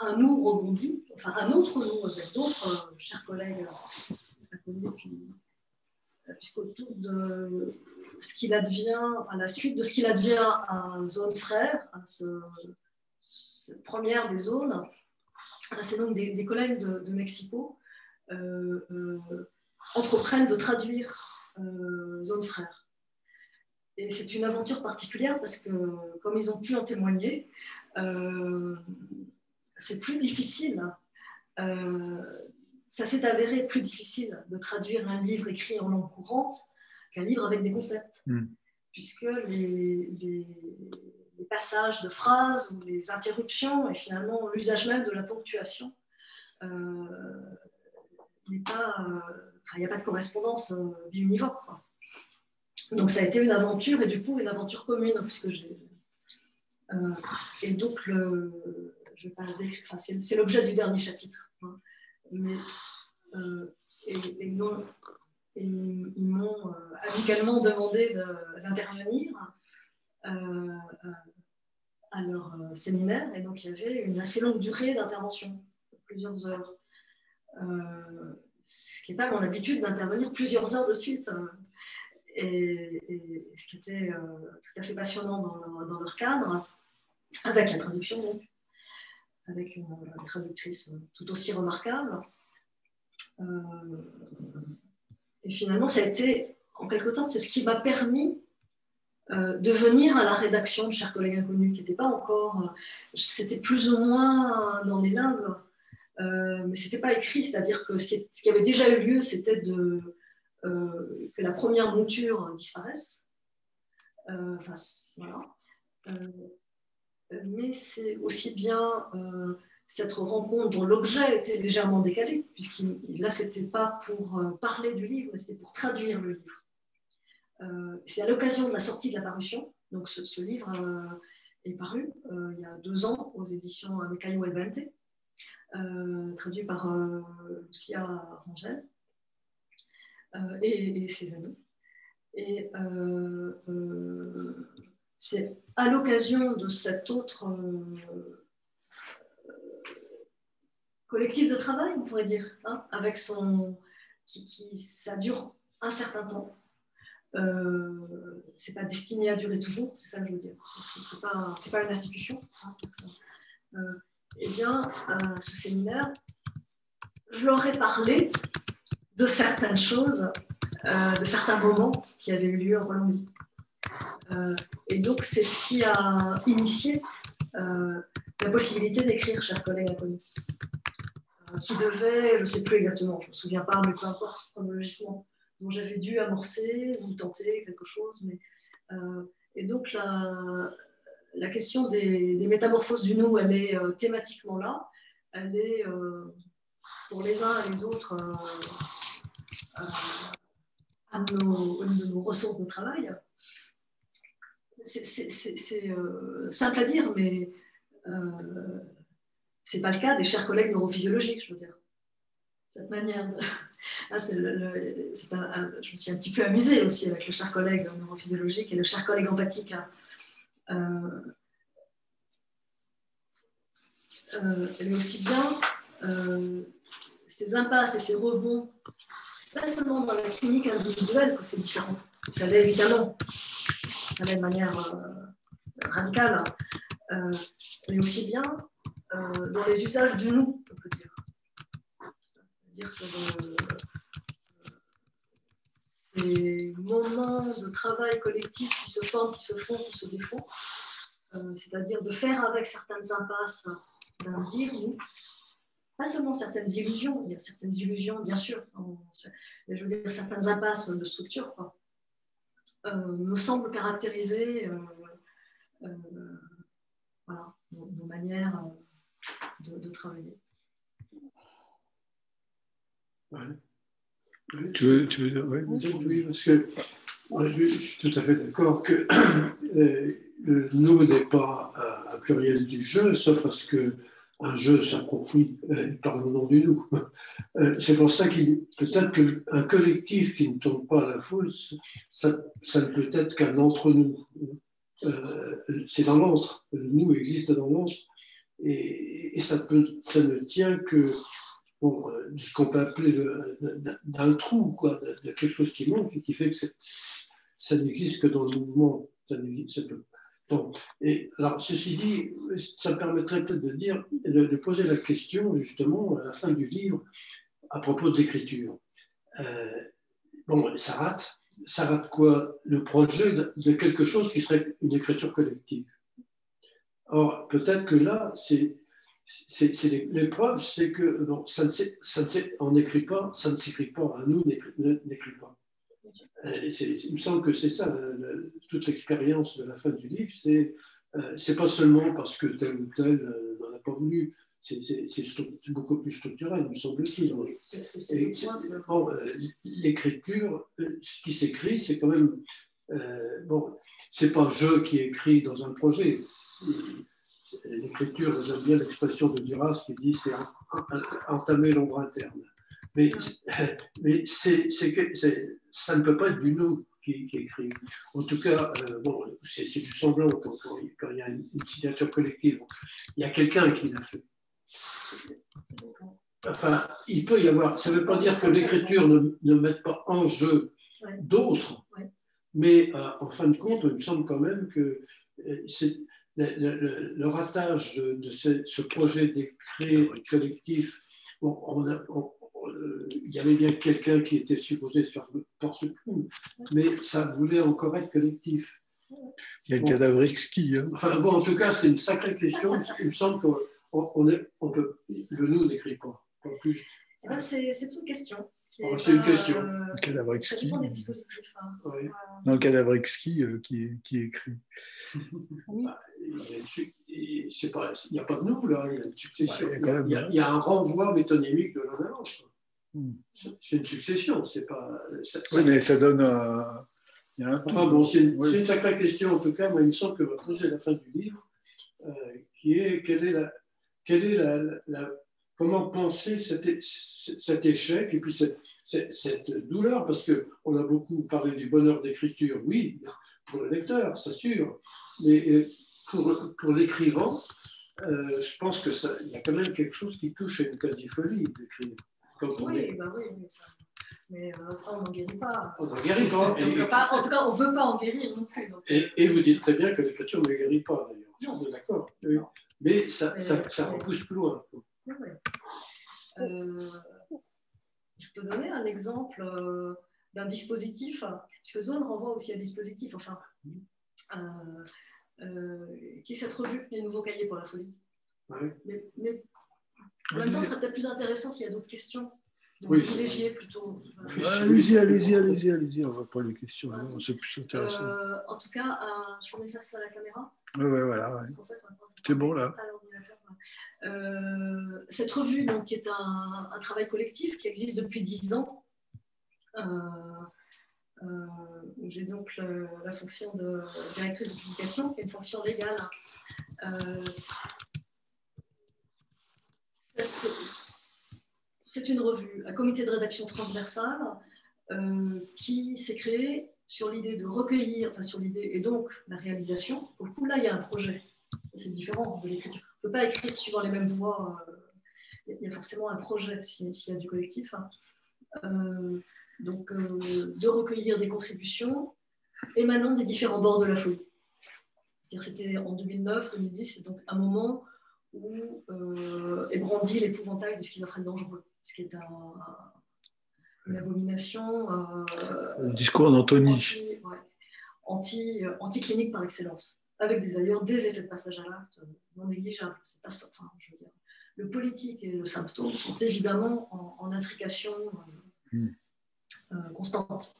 un nous rebondit, enfin un autre nous avec d'autres chers collègues inconnus, puisqu'autour de ce qu'il advient, enfin la suite de ce qu'il advient à Zone Frère, à cette première des zones, c'est donc des collègues de Mexico entreprennent de traduire Zone Frère. Et c'est une aventure particulière parce que, comme ils ont pu en témoigner, c'est plus difficile. Ça s'est avéré plus difficile de traduire un livre écrit en langue courante qu'un livre avec des concepts. Puisque les passages de phrases ou les interruptions et finalement l'usage même de la ponctuation n'est pas... il n'y a pas de correspondance biunivoque. Donc ça a été une aventure, et du coup une aventure commune, puisque et donc je vais pas enfin, c'est l'objet du dernier chapitre. Hein. Mais ils m'ont amicalement demandé d'intervenir à leur séminaire, et donc il y avait une assez longue durée d'intervention, plusieurs heures. Ce qui n'est pas mon habitude d'intervenir plusieurs heures de suite. Et ce qui était tout à fait passionnant dans leur cadre, avec la traduction, donc, avec une traductrice tout aussi remarquable. Et finalement, ça a été, en quelque sorte, c'est ce qui m'a permis de venir à la rédaction de Chers collègues inconnus, qui n'était pas encore, c'était plus ou moins dans les limbes, mais ce n'était pas écrit, c'est-à-dire que ce qui avait déjà eu lieu, c'était de que la première mouture disparaisse. Voilà. Mais c'est aussi bien cette rencontre dont l'objet était légèrement décalé, puisque là, ce n'était pas pour parler du livre, mais c'était pour traduire le livre. C'est à l'occasion de la sortie de la parution, donc ce livre est paru il y a 2 ans aux éditions Mecaio Elbente, traduit par Lucia Rangel et ses amis. Et c'est à l'occasion de cet autre collectif de travail, on pourrait dire, hein, avec ça dure un certain temps. C'est pas destiné à durer toujours, c'est ça que je veux dire. C'est pas une institution. Eh bien, ce séminaire, je leur ai parlé de certaines choses, de certains moments qui avaient eu lieu en Colombie. Et donc, c'est ce qui a initié la possibilité d'écrire Chers collègues inconnus, qui devait, je ne sais plus exactement, je ne me souviens pas, mais peu importe chronologiquement, dont j'avais dû amorcer ou tenter quelque chose. Et donc, la question des métamorphoses du nous, elle est thématiquement là, elle est pour les uns et les autres au niveau de nos ressources de travail. C'est simple à dire, mais c'est pas le cas des chers collègues neurophysiologiques, je veux dire. Cette manière de... je me suis un petit peu amusée aussi avec le cher collègue neurophysiologique et le cher collègue empathique. Mais aussi bien ces impasses et ces rebonds, pas seulement dans la clinique individuelle que c'est différent. Ça l'est évidemment, ça l'est de manière radicale, mais aussi bien dans les usages du nous, on peut dire. C'est-à-dire que les moments de travail collectif qui se forment, qui se font, qui se défont, c'est-à-dire de faire avec certaines impasses d'un dire, nous, pas seulement certaines illusions, il y a certaines illusions, bien sûr, mais je veux dire certaines impasses de structure, quoi, me semblent caractériser voilà, nos manières de travailler.
Ouais.
Tu veux ouais.
Oui, parce que moi, je suis tout à fait d'accord que le nous n'est pas un pluriel du jeu, sauf à ce qu'un jeu s'approprie par le nom du nous. C'est pour ça qu'il peut-être qu'un collectif qui ne tourne pas à la foule, ça ne peut être qu'un entre-nous. C'est dans l'entre. Le nous existe dans l'entre. Et ça ne tient que de ce qu'on peut appeler d'un trou, quoi, de quelque chose qui manque et qui fait que ça n'existe que dans le mouvement. Bon. Et alors, ceci dit, ça me permettrait peut-être de poser la question, justement, à la fin du livre, à propos de l'écriture. Bon, ça rate. Ça rate quoi? Le projet de quelque chose qui serait une écriture collective. Or, peut-être que là, l'épreuve, c'est que bon, on n'écrit pas, ça ne s'écrit pas, à nous n'écrit pas. Il me semble que c'est ça, toute l'expérience de la fin du livre, c'est pas seulement parce que tel ou tel n'en a pas voulu, c'est beaucoup plus structurel, me semble-t-il. Bon, l'écriture, ce qui s'écrit, c'est quand même, bon, c'est pas je qui écris dans un projet. L'écriture, j'aime bien l'expression de Duras qui dit c'est entamer l'ombre interne. Mais ça ne peut pas être du nous qui écrit. En tout cas, bon, c'est du semblant quand il y a une signature collective. Il y a quelqu'un qui l'a fait. Enfin, il peut y avoir. Ça ne veut pas dire que l'écriture ne mette pas en jeu d'autres, mais en fin de compte, il me semble quand même que c'est. Le ratage de ce projet d'écrit collectif, il y avait bien quelqu'un qui était supposé faire porte-plume, mais ça voulait encore être collectif.
Il y a le cadavre exquis. Hein.
Enfin, bon, en tout cas, c'est une sacrée question, parce qu'il me semble que le nous n'écrit pas plus.
C'est une question.
C'est une question.
Le cadavre
Ça
exquis.
dépend des dispositifs. Hein.
Oui.
Dans le cadavre exquis qui est écrit.
Oui.
Il n'y a pas de nous, là. Il y a une succession.
Ouais,
il y a un renvoi métonymique de l'un à l'autre.
Hmm.
C'est une succession. C'est pas.
Oui, mais ça donne. Il y a un
enfin bon, c'est une sacrée question en tout cas. Moi, il me semble que votre projet à la fin du livre, qui est comment penser cet échec et puis cette douleur, parce qu'on a beaucoup parlé du bonheur d'écriture, oui, pour le lecteur, c'est sûr, mais pour l'écrivain, je pense qu'il y a quand même quelque chose qui touche à une quasi-folie d'écrire.
Oui, bah oui, mais ça, on n'en guérit pas.
On n'en guérit pas.
En tout cas, on ne veut pas en guérir non plus. Donc.
Et vous dites très bien que l'écriture ne guérit pas, d'ailleurs. On est d'accord. Oui. Mais ça repousse plus loin.
Oui. Je peux donner un exemple d'un dispositif, puisque Zone renvoie aussi à un dispositif, enfin, qui est cette revue, Les Nouveaux Cahiers pour la Folie.
Oui.
Mais en même temps, ce serait peut-être plus intéressant s'il y a d'autres questions.
Oui,
privilégier plutôt.
Allez-y, on va pas les questions, c'est plus intéressant.
En tout cas, je remets face à la caméra.
Ouais, voilà. Ouais. En fait, c'est bon là.
Cette revue, donc, qui est un travail collectif qui existe depuis 10 ans. J'ai donc la fonction de directrice de publication, qui est une fonction légale. C'est une revue, un comité de rédaction transversal qui s'est créé sur l'idée de recueillir, enfin sur l'idée et donc la réalisation. Au coup, là, il y a un projet. C'est différent de l'écriture. On ne peut pas écrire suivant les mêmes voies. Il y a forcément un projet s'il y a du collectif. Donc, de recueillir des contributions émanant des différents bords de la folie. C'est-à-dire c'était en 2009-2010, c'est donc un moment où est brandi l'épouvantail du schizophrène dangereux, ce qui est une abomination.
Le discours d'Anthony.
Anti-clinique par excellence, avec d'ailleurs des effets de passage à l'acte non négligeables. C'est pas ça, enfin, je veux dire. Le politique et le symptôme sont évidemment en intrication constante.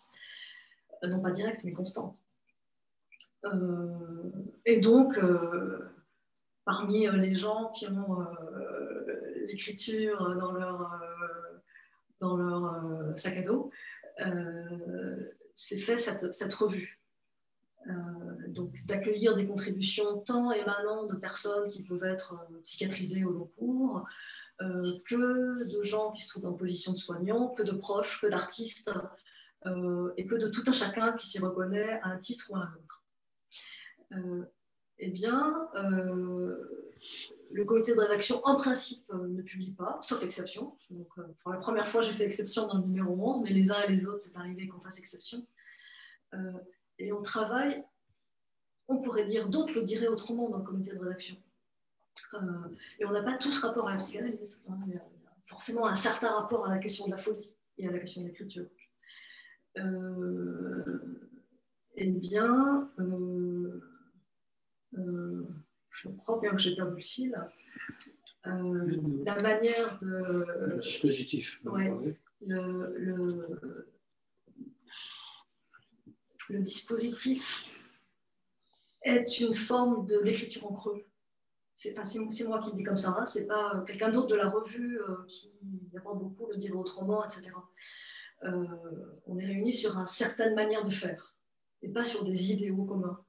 Non pas directe, mais constante. Et donc, parmi les gens qui ont l'écriture dans leur sac à dos, s'est fait cette revue. Donc, d'accueillir des contributions tant émanant de personnes qui peuvent être psychiatrisées au long cours, que de gens qui se trouvent en position de soignants, que de proches, que d'artistes, et que de tout un chacun qui s'y reconnaît à un titre ou à un autre. Eh bien, le comité de rédaction, en principe, ne publie pas, sauf exception. Donc, pour la première fois, j'ai fait exception dans le numéro 11, mais les uns et les autres, c'est arrivé qu'on fasse exception. Et on travaille, on pourrait dire, d'autres le diraient autrement dans le comité de rédaction. Et on n'a pas tous rapport à la psychanalyse. Hein. Il y a forcément un certain rapport à la question de la folie et à la question de l'écriture. Eh bien, je crois bien que j'ai perdu le fil. La manière de...
Le dispositif.
Ouais, le dispositif est une forme d'écriture en creux. C'est moi qui le dis comme ça, hein, c'est pas quelqu'un d'autre de la revue qui apporte beaucoup, le dire autrement, etc. On est réunis sur une certaine manière de faire, et pas sur des idéaux communs.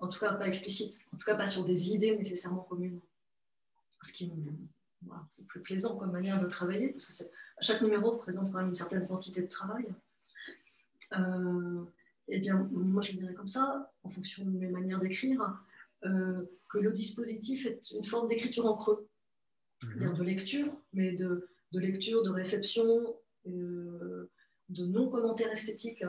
En tout cas, pas explicites. En tout cas, pas sur des idées nécessairement communes. Ce qui voilà, c'est plus plaisant comme manière de travailler, parce que chaque numéro présente quand même une certaine quantité de travail. Eh bien, moi, je dirais comme ça, en fonction de mes manières d'écrire, que le dispositif est une forme d'écriture en creux, c'est-à-dire de lecture, mais de lecture, de réception, de non-commentaire esthétique,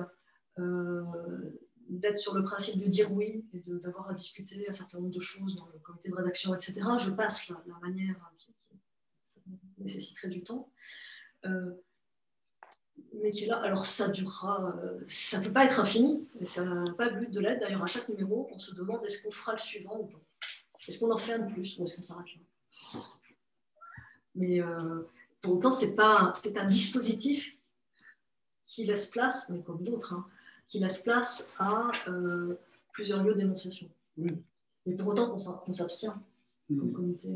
d'être sur le principe de dire oui et d'avoir à discuter un certain nombre de choses dans le comité de rédaction, etc. Je passe la manière qui nécessiterait du temps. Mais qui est là, alors ça durera, ça ne peut pas être infini, mais ça n'a pas le but de l'être. D'ailleurs, à chaque numéro, on se demande est-ce qu'on fera le suivant ou pas. Est-ce qu'on en fait un de plus ou est-ce qu'on s'arrête là. Mais pour autant, c'est un dispositif qui laisse place, mais comme d'autres, hein, qui laisse place à plusieurs lieux d'énonciation.
Oui.
Mais pour autant qu'on s'abstient comme comité.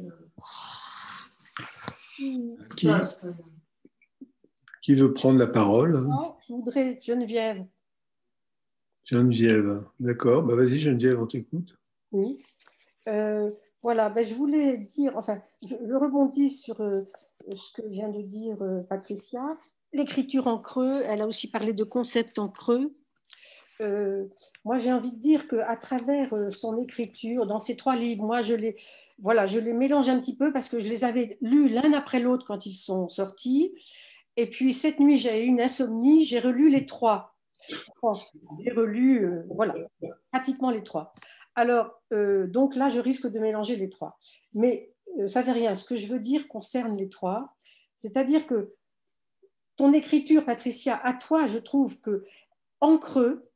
Qui veut prendre la parole?
Non, je voudrais Geneviève.
Geneviève, d'accord. Bah, vas-y Geneviève, on t'écoute.
Oui. Voilà, ben, je voulais dire, enfin, je rebondis sur ce que vient de dire Patricia. L'écriture en creux, elle a aussi parlé de concept en creux. Moi, j'ai envie de dire qu'à travers son écriture, dans ces 3 livres, moi, je les mélange un petit peu parce que je les avais lus l'un après l'autre quand ils sont sortis. Et puis, cette nuit, j'ai eu une insomnie, j'ai relu les 3. Bon, j'ai relu, voilà, pratiquement les 3. Alors, donc là, je risque de mélanger les 3. Mais ça ne fait rien. Ce que je veux dire concerne les 3. C'est-à-dire que ton écriture, Patricia, à toi, je trouve que en creux,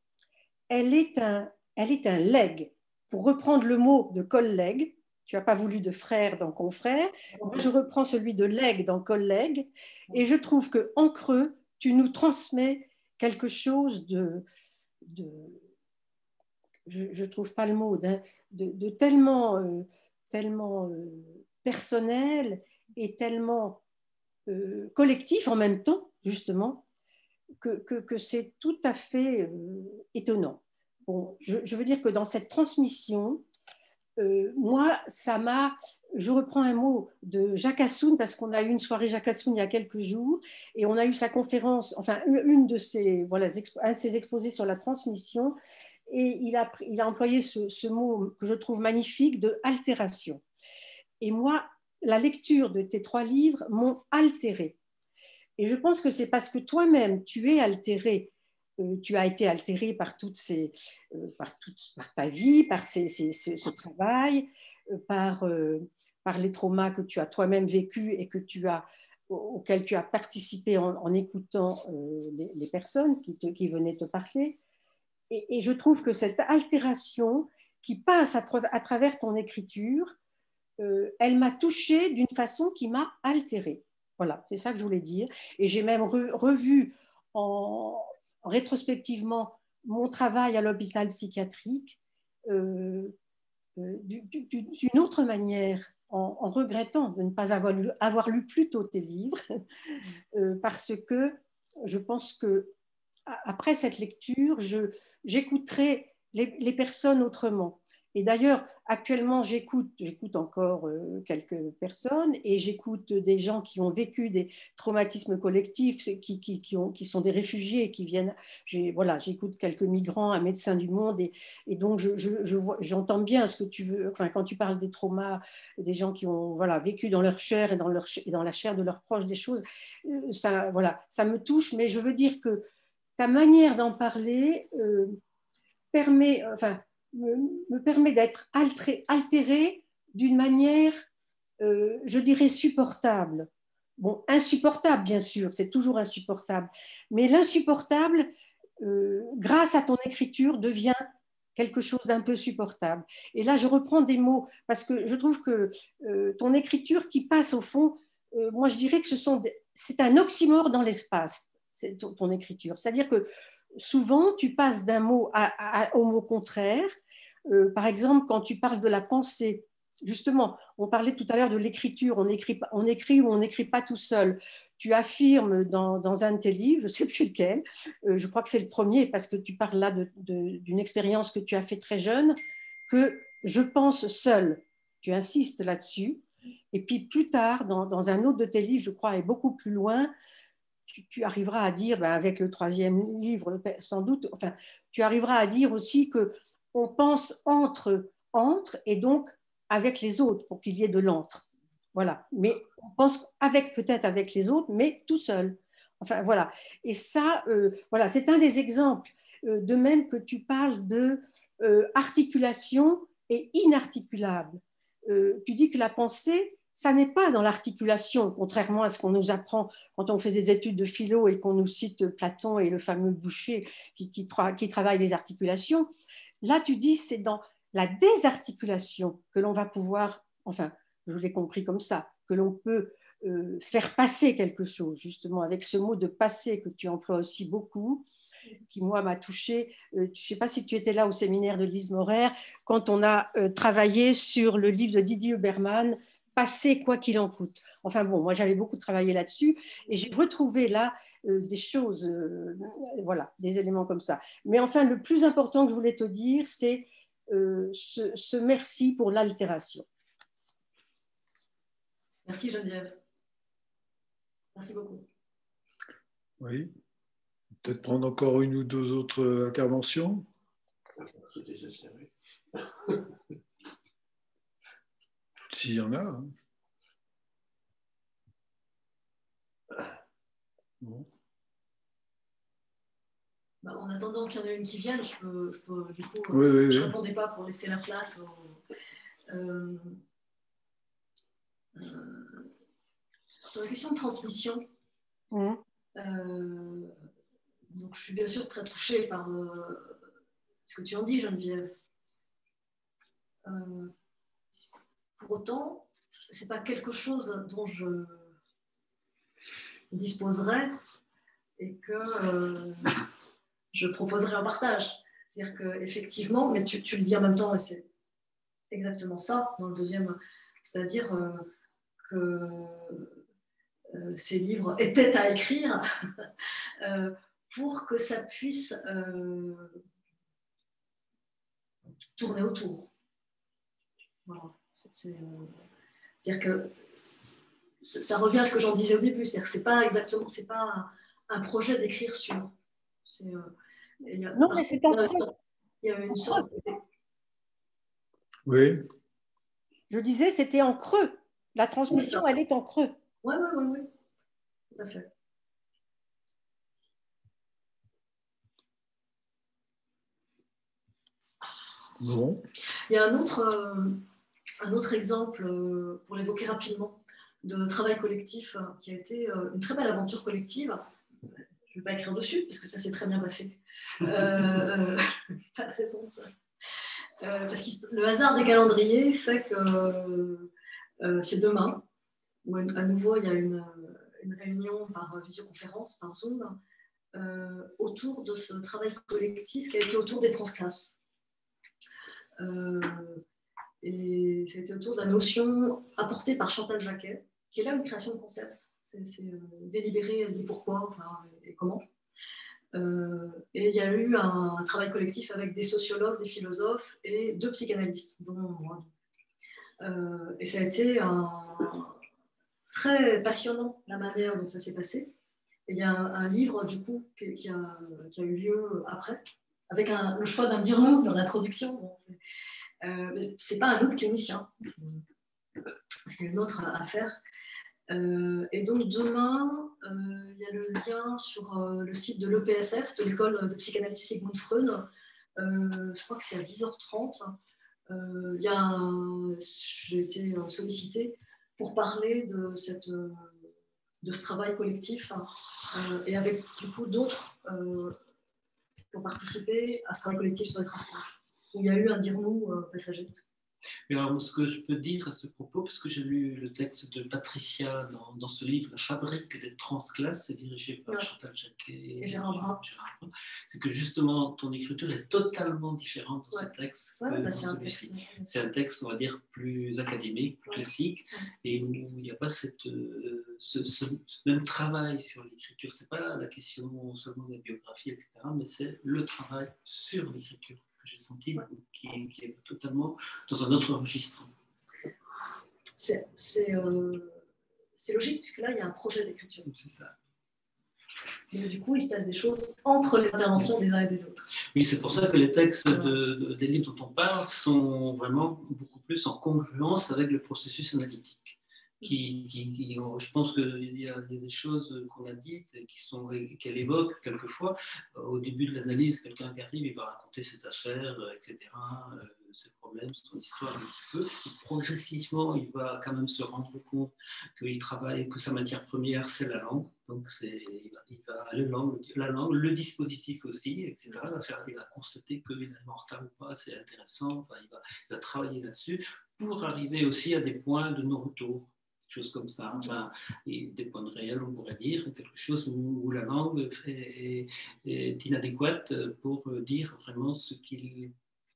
elle est un legs. Pour reprendre le mot de collègue, tu n'as pas voulu de frère dans confrère, moi je reprends celui de legs dans collègue, et je trouve qu'en creux, tu nous transmets quelque chose je ne trouve pas le mot, de tellement, tellement personnel et tellement collectif en même temps, justement, que c'est tout à fait étonnant. Bon, je veux dire que dans cette transmission, moi, je reprends un mot de Jacques Assoun, parce qu'on a eu une soirée Jacques Assoun il y a quelques jours, et on a eu sa conférence, enfin, un de ses exposés sur la transmission, et il a employé ce mot que je trouve magnifique de altération. Et moi, la lecture de tes 3 livres m'ont altérée. Et je pense que c'est parce que toi-même, tu es altéré. Tu as été altéré par par ta vie, par ce travail, par les traumas que tu as toi-même vécus et auxquels tu as participé en écoutant les personnes qui venaient te parler. Et je trouve que cette altération qui passe à travers ton écriture, elle m'a touchée d'une façon qui m'a altérée. Voilà, c'est ça que je voulais dire. Et j'ai même revu rétrospectivement mon travail à l'hôpital psychiatrique d'une autre manière, en regrettant de ne pas avoir lu plus tôt tes livres, parce que je pense que après cette lecture, j'écouterai les personnes autrement. Et d'ailleurs, actuellement, j'écoute encore quelques personnes et j'écoute des gens qui ont vécu des traumatismes collectifs, qui sont des réfugiés, qui viennent. J'écoute quelques migrants, un médecin du monde, et donc j'entends bien ce que tu veux. Enfin, quand tu parles des traumas, des gens qui ont vécu dans leur chair et dans la chair de leurs proches des choses, ça me touche. Mais je veux dire que ta manière d'en parler me permet d'être altérée d'une manière, je dirais, supportable. Bon, insupportable, bien sûr, c'est toujours insupportable. Mais l'insupportable, grâce à ton écriture, devient quelque chose d'un peu supportable. Et là, je reprends des mots, parce que je trouve que ton écriture qui passe au fond, moi je dirais que c'est un oxymore dans l'espace, ton écriture. C'est-à-dire que souvent, tu passes d'un mot au mot contraire. Par exemple, quand tu parles de la pensée, justement, on parlait tout à l'heure de l'écriture, on écrit ou on n'écrit pas tout seul. Tu affirmes dans un de tes livres, je ne sais plus lequel, je crois que c'est le premier, parce que tu parles là d'une expérience que tu as fait très jeune, que je pense seul. Tu insistes là-dessus. Et puis plus tard, dans un autre de tes livres, je crois, et beaucoup plus loin, tu arriveras à dire, avec le 3e livre, sans doute, enfin, tu arriveras à dire aussi qu'on pense entre et donc avec les autres, pour qu'il y ait de l'entre. Voilà. Mais on pense peut-être avec les autres, mais tout seul. Enfin, voilà. Et ça, voilà, c'est un des exemples. De même que tu parles de articulation et inarticulable. Tu dis que la pensée, ça n'est pas dans l'articulation, contrairement à ce qu'on nous apprend quand on fait des études de philo et qu'on nous cite Platon et le fameux Boucher qui travaille les articulations. Là, tu dis c'est dans la désarticulation que l'on va pouvoir, enfin, je l'ai compris comme ça, que l'on peut faire passer quelque chose, justement, avec ce mot de passer que tu emploies aussi beaucoup, qui, moi, m'a touchée. Je ne sais pas si tu étais là au séminaire de Lise Morer, quand on a travaillé sur le livre de Didier Huberman, Passer quoi qu'il en coûte. Enfin bon, moi, j'avais beaucoup travaillé là-dessus et j'ai retrouvé là des choses, voilà, des éléments comme ça. Mais enfin, le plus important que je voulais te dire, c'est ce merci pour l'altération.
Merci Geneviève. Merci beaucoup.
Oui. Peut-être prendre encore une ou deux autres interventions. S'il y en a. Hein. Bon.
Bah, en attendant qu'il y en ait une qui vienne, je peux du coup,
oui,
je ne répondais pas pour laisser la place sur la question de transmission. Donc, je suis bien sûr très touchée par ce que tu en dis, Geneviève. Pour autant, ce n'est pas quelque chose dont je disposerais et que je proposerais en partage. C'est-à-dire qu'effectivement, mais tu le dis en même temps, et c'est exactement ça dans le deuxième, c'est-à-dire que ces livres étaient à écrire pour que ça puisse tourner autour. Voilà. C'est-à-dire que ça revient à ce que j'en disais au début, c'est-à-dire que c'est pas un projet d'écrire sur.
Non, mais c'est en creux.
Il y a une sorte.
Oui.
Je disais, c'était en creux. La transmission, elle est en creux.
Oui, tout à fait.
Bon.
Il y a un autre exemple, pour l'évoquer rapidement, de travail collectif qui a été une très belle aventure collective. Je ne vais pas écrire dessus, parce que ça s'est très bien passé. Pas de raison de ça. Parce que le hasard des calendriers fait que c'est demain, où à nouveau il y a une réunion par visioconférence, par Zoom, autour de ce travail collectif qui a été autour des transclasses. Et c'était autour de la notion apportée par Chantal Jacquet, qui est là une création de concept. C'est délibéré, elle dit pourquoi, enfin, et comment. Et il y a eu un travail collectif avec des sociologues, des philosophes et 2 psychanalystes, dont moi. Et ça a été très passionnant, la manière dont ça s'est passé. Et il y a un livre, du coup, qui a eu lieu après, avec le choix d'un dire-nous dans l'introduction. Bon, c'est pas un autre clinicien, c'est une autre affaire. Et donc demain, il y a le lien sur le site de l'EPSF, de l'école de psychanalyse Sigmund Freud. Je crois que c'est à 10h30. J'ai été sollicitée pour parler de ce travail collectif et avec du coup d'autres qui ont participé à ce travail collectif sur les transports, où il y a eu un dire-nous passager.
Mais alors, ce que je peux dire à ce propos, parce que j'ai lu le texte de Patricia dans ce livre, La fabrique des transclasses, c'est dirigé par Chantal Jacquet et Gérard Bras, c'est que justement, ton écriture est totalement différente dans ce texte que dans celui-ci. C'est un texte, on va dire, plus académique, plus classique, et où il n'y a pas ce même travail sur l'écriture. Ce n'est pas la question seulement de la biographie, etc., mais c'est le travail sur l'écriture que j'ai senti, qui est totalement dans un autre registre.
C'est logique, puisque là, il y a un projet d'écriture.
C'est ça.
Et du coup, il se passe des choses entre les interventions des uns et des autres.
Oui, c'est pour ça que les textes des livres dont on parle sont vraiment beaucoup plus en congruence avec le processus analytique. Je pense qu'il y a des choses qu'on a dites et qu'elle évoque quelquefois. Au début de l'analyse, quelqu'un qui arrive, il va raconter ses affaires, etc., ses problèmes, son histoire un petit peu. Et progressivement, il va quand même se rendre compte qu'il travaille, que sa matière première, c'est la langue. Donc, il va la langue, le dispositif aussi, etc. Il va constater qu'il est mortel ou pas, c'est intéressant. Enfin, il va travailler là-dessus pour arriver aussi à des points de non-retour. chose comme ça. Enfin, et des points de réel, on pourrait dire, quelque chose où la langue est inadéquate pour dire vraiment ce qu'il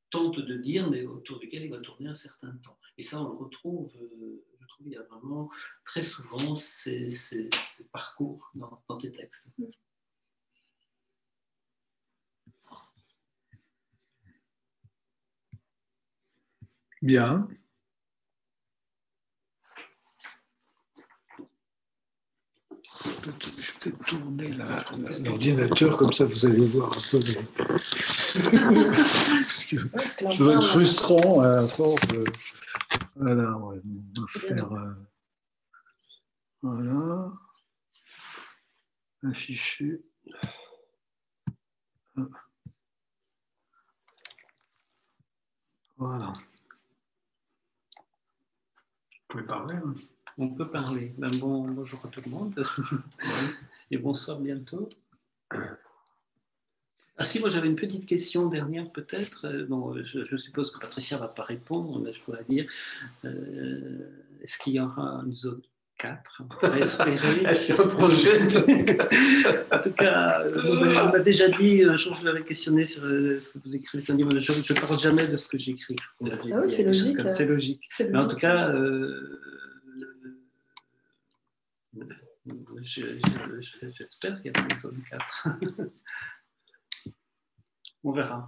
tente de dire, mais autour duquel il va tourner un certain temps. Et ça, on le retrouve, je trouve, il y a vraiment très souvent ces parcours dans tes textes.
Bien. Je vais peut-être tourner l'ordinateur, comme ça vous allez voir un peu. Parce que ça va être frustrant à force de. Voilà, on va faire. Voilà. Afficher. Voilà. Vous pouvez parler. Hein.
On peut parler. Ben bonjour à tout le monde. Et bonsoir bientôt. Ah si, moi j'avais une petite question dernière peut-être. Bon, je suppose que Patricia ne va pas répondre, mais je pourrais dire, est-ce qu'il y aura une zone 4? On pourrait espérer.
Est-ce qu'il y a un projet
En tout cas, on m'a déjà dit, un jour je l'avais questionné sur ce que vous écrivez. Je ne parle jamais de ce que j'écris.
Ah oui, c'est logique.
C'est logique. Mais en tout cas, j'espère qu'il y a une zone 4. On verra.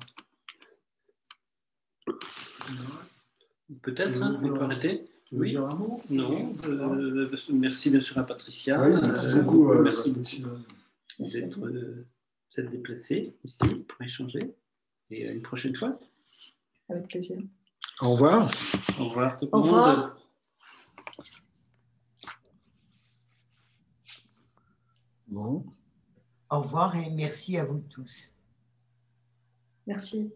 Peut-être, hein, on peut arrêter. Oui. Non. Merci bien sûr à Patricia.
Oui, merci beaucoup.
Merci d'être déplacée ici pour échanger. Et à une prochaine fois.
Avec plaisir.
Au revoir.
Au revoir tout le
Au
monde.
revoir.
Bon.
Au revoir et merci à vous tous.
Merci.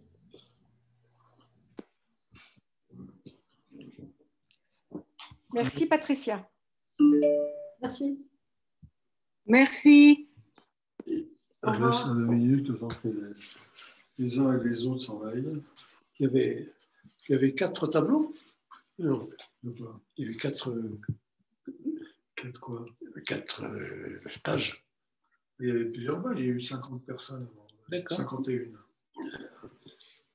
Merci Patricia.
Merci.
Merci.
Je laisse 2 minutes, le temps que les uns et les autres s'en aillent.
Il y avait 4 tableaux? Non.
Il y avait 4 quoi?
4 pages.
Il y avait plusieurs pages, il y a eu 50 personnes avant.
D'accord.
51.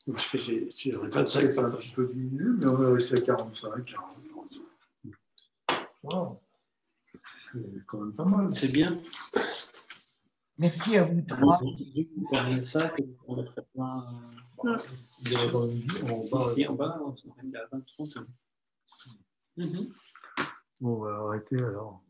Parce que c'est
25 ça a un petit peu diminué, mais on est resté à 45, 40. Wow. C'est quand même pas mal.
C'est bien.
Merci à vous trois.
Ça, on mettrait plein. Ici en bas, on se met à 20-30.
Bon, on va arrêter alors.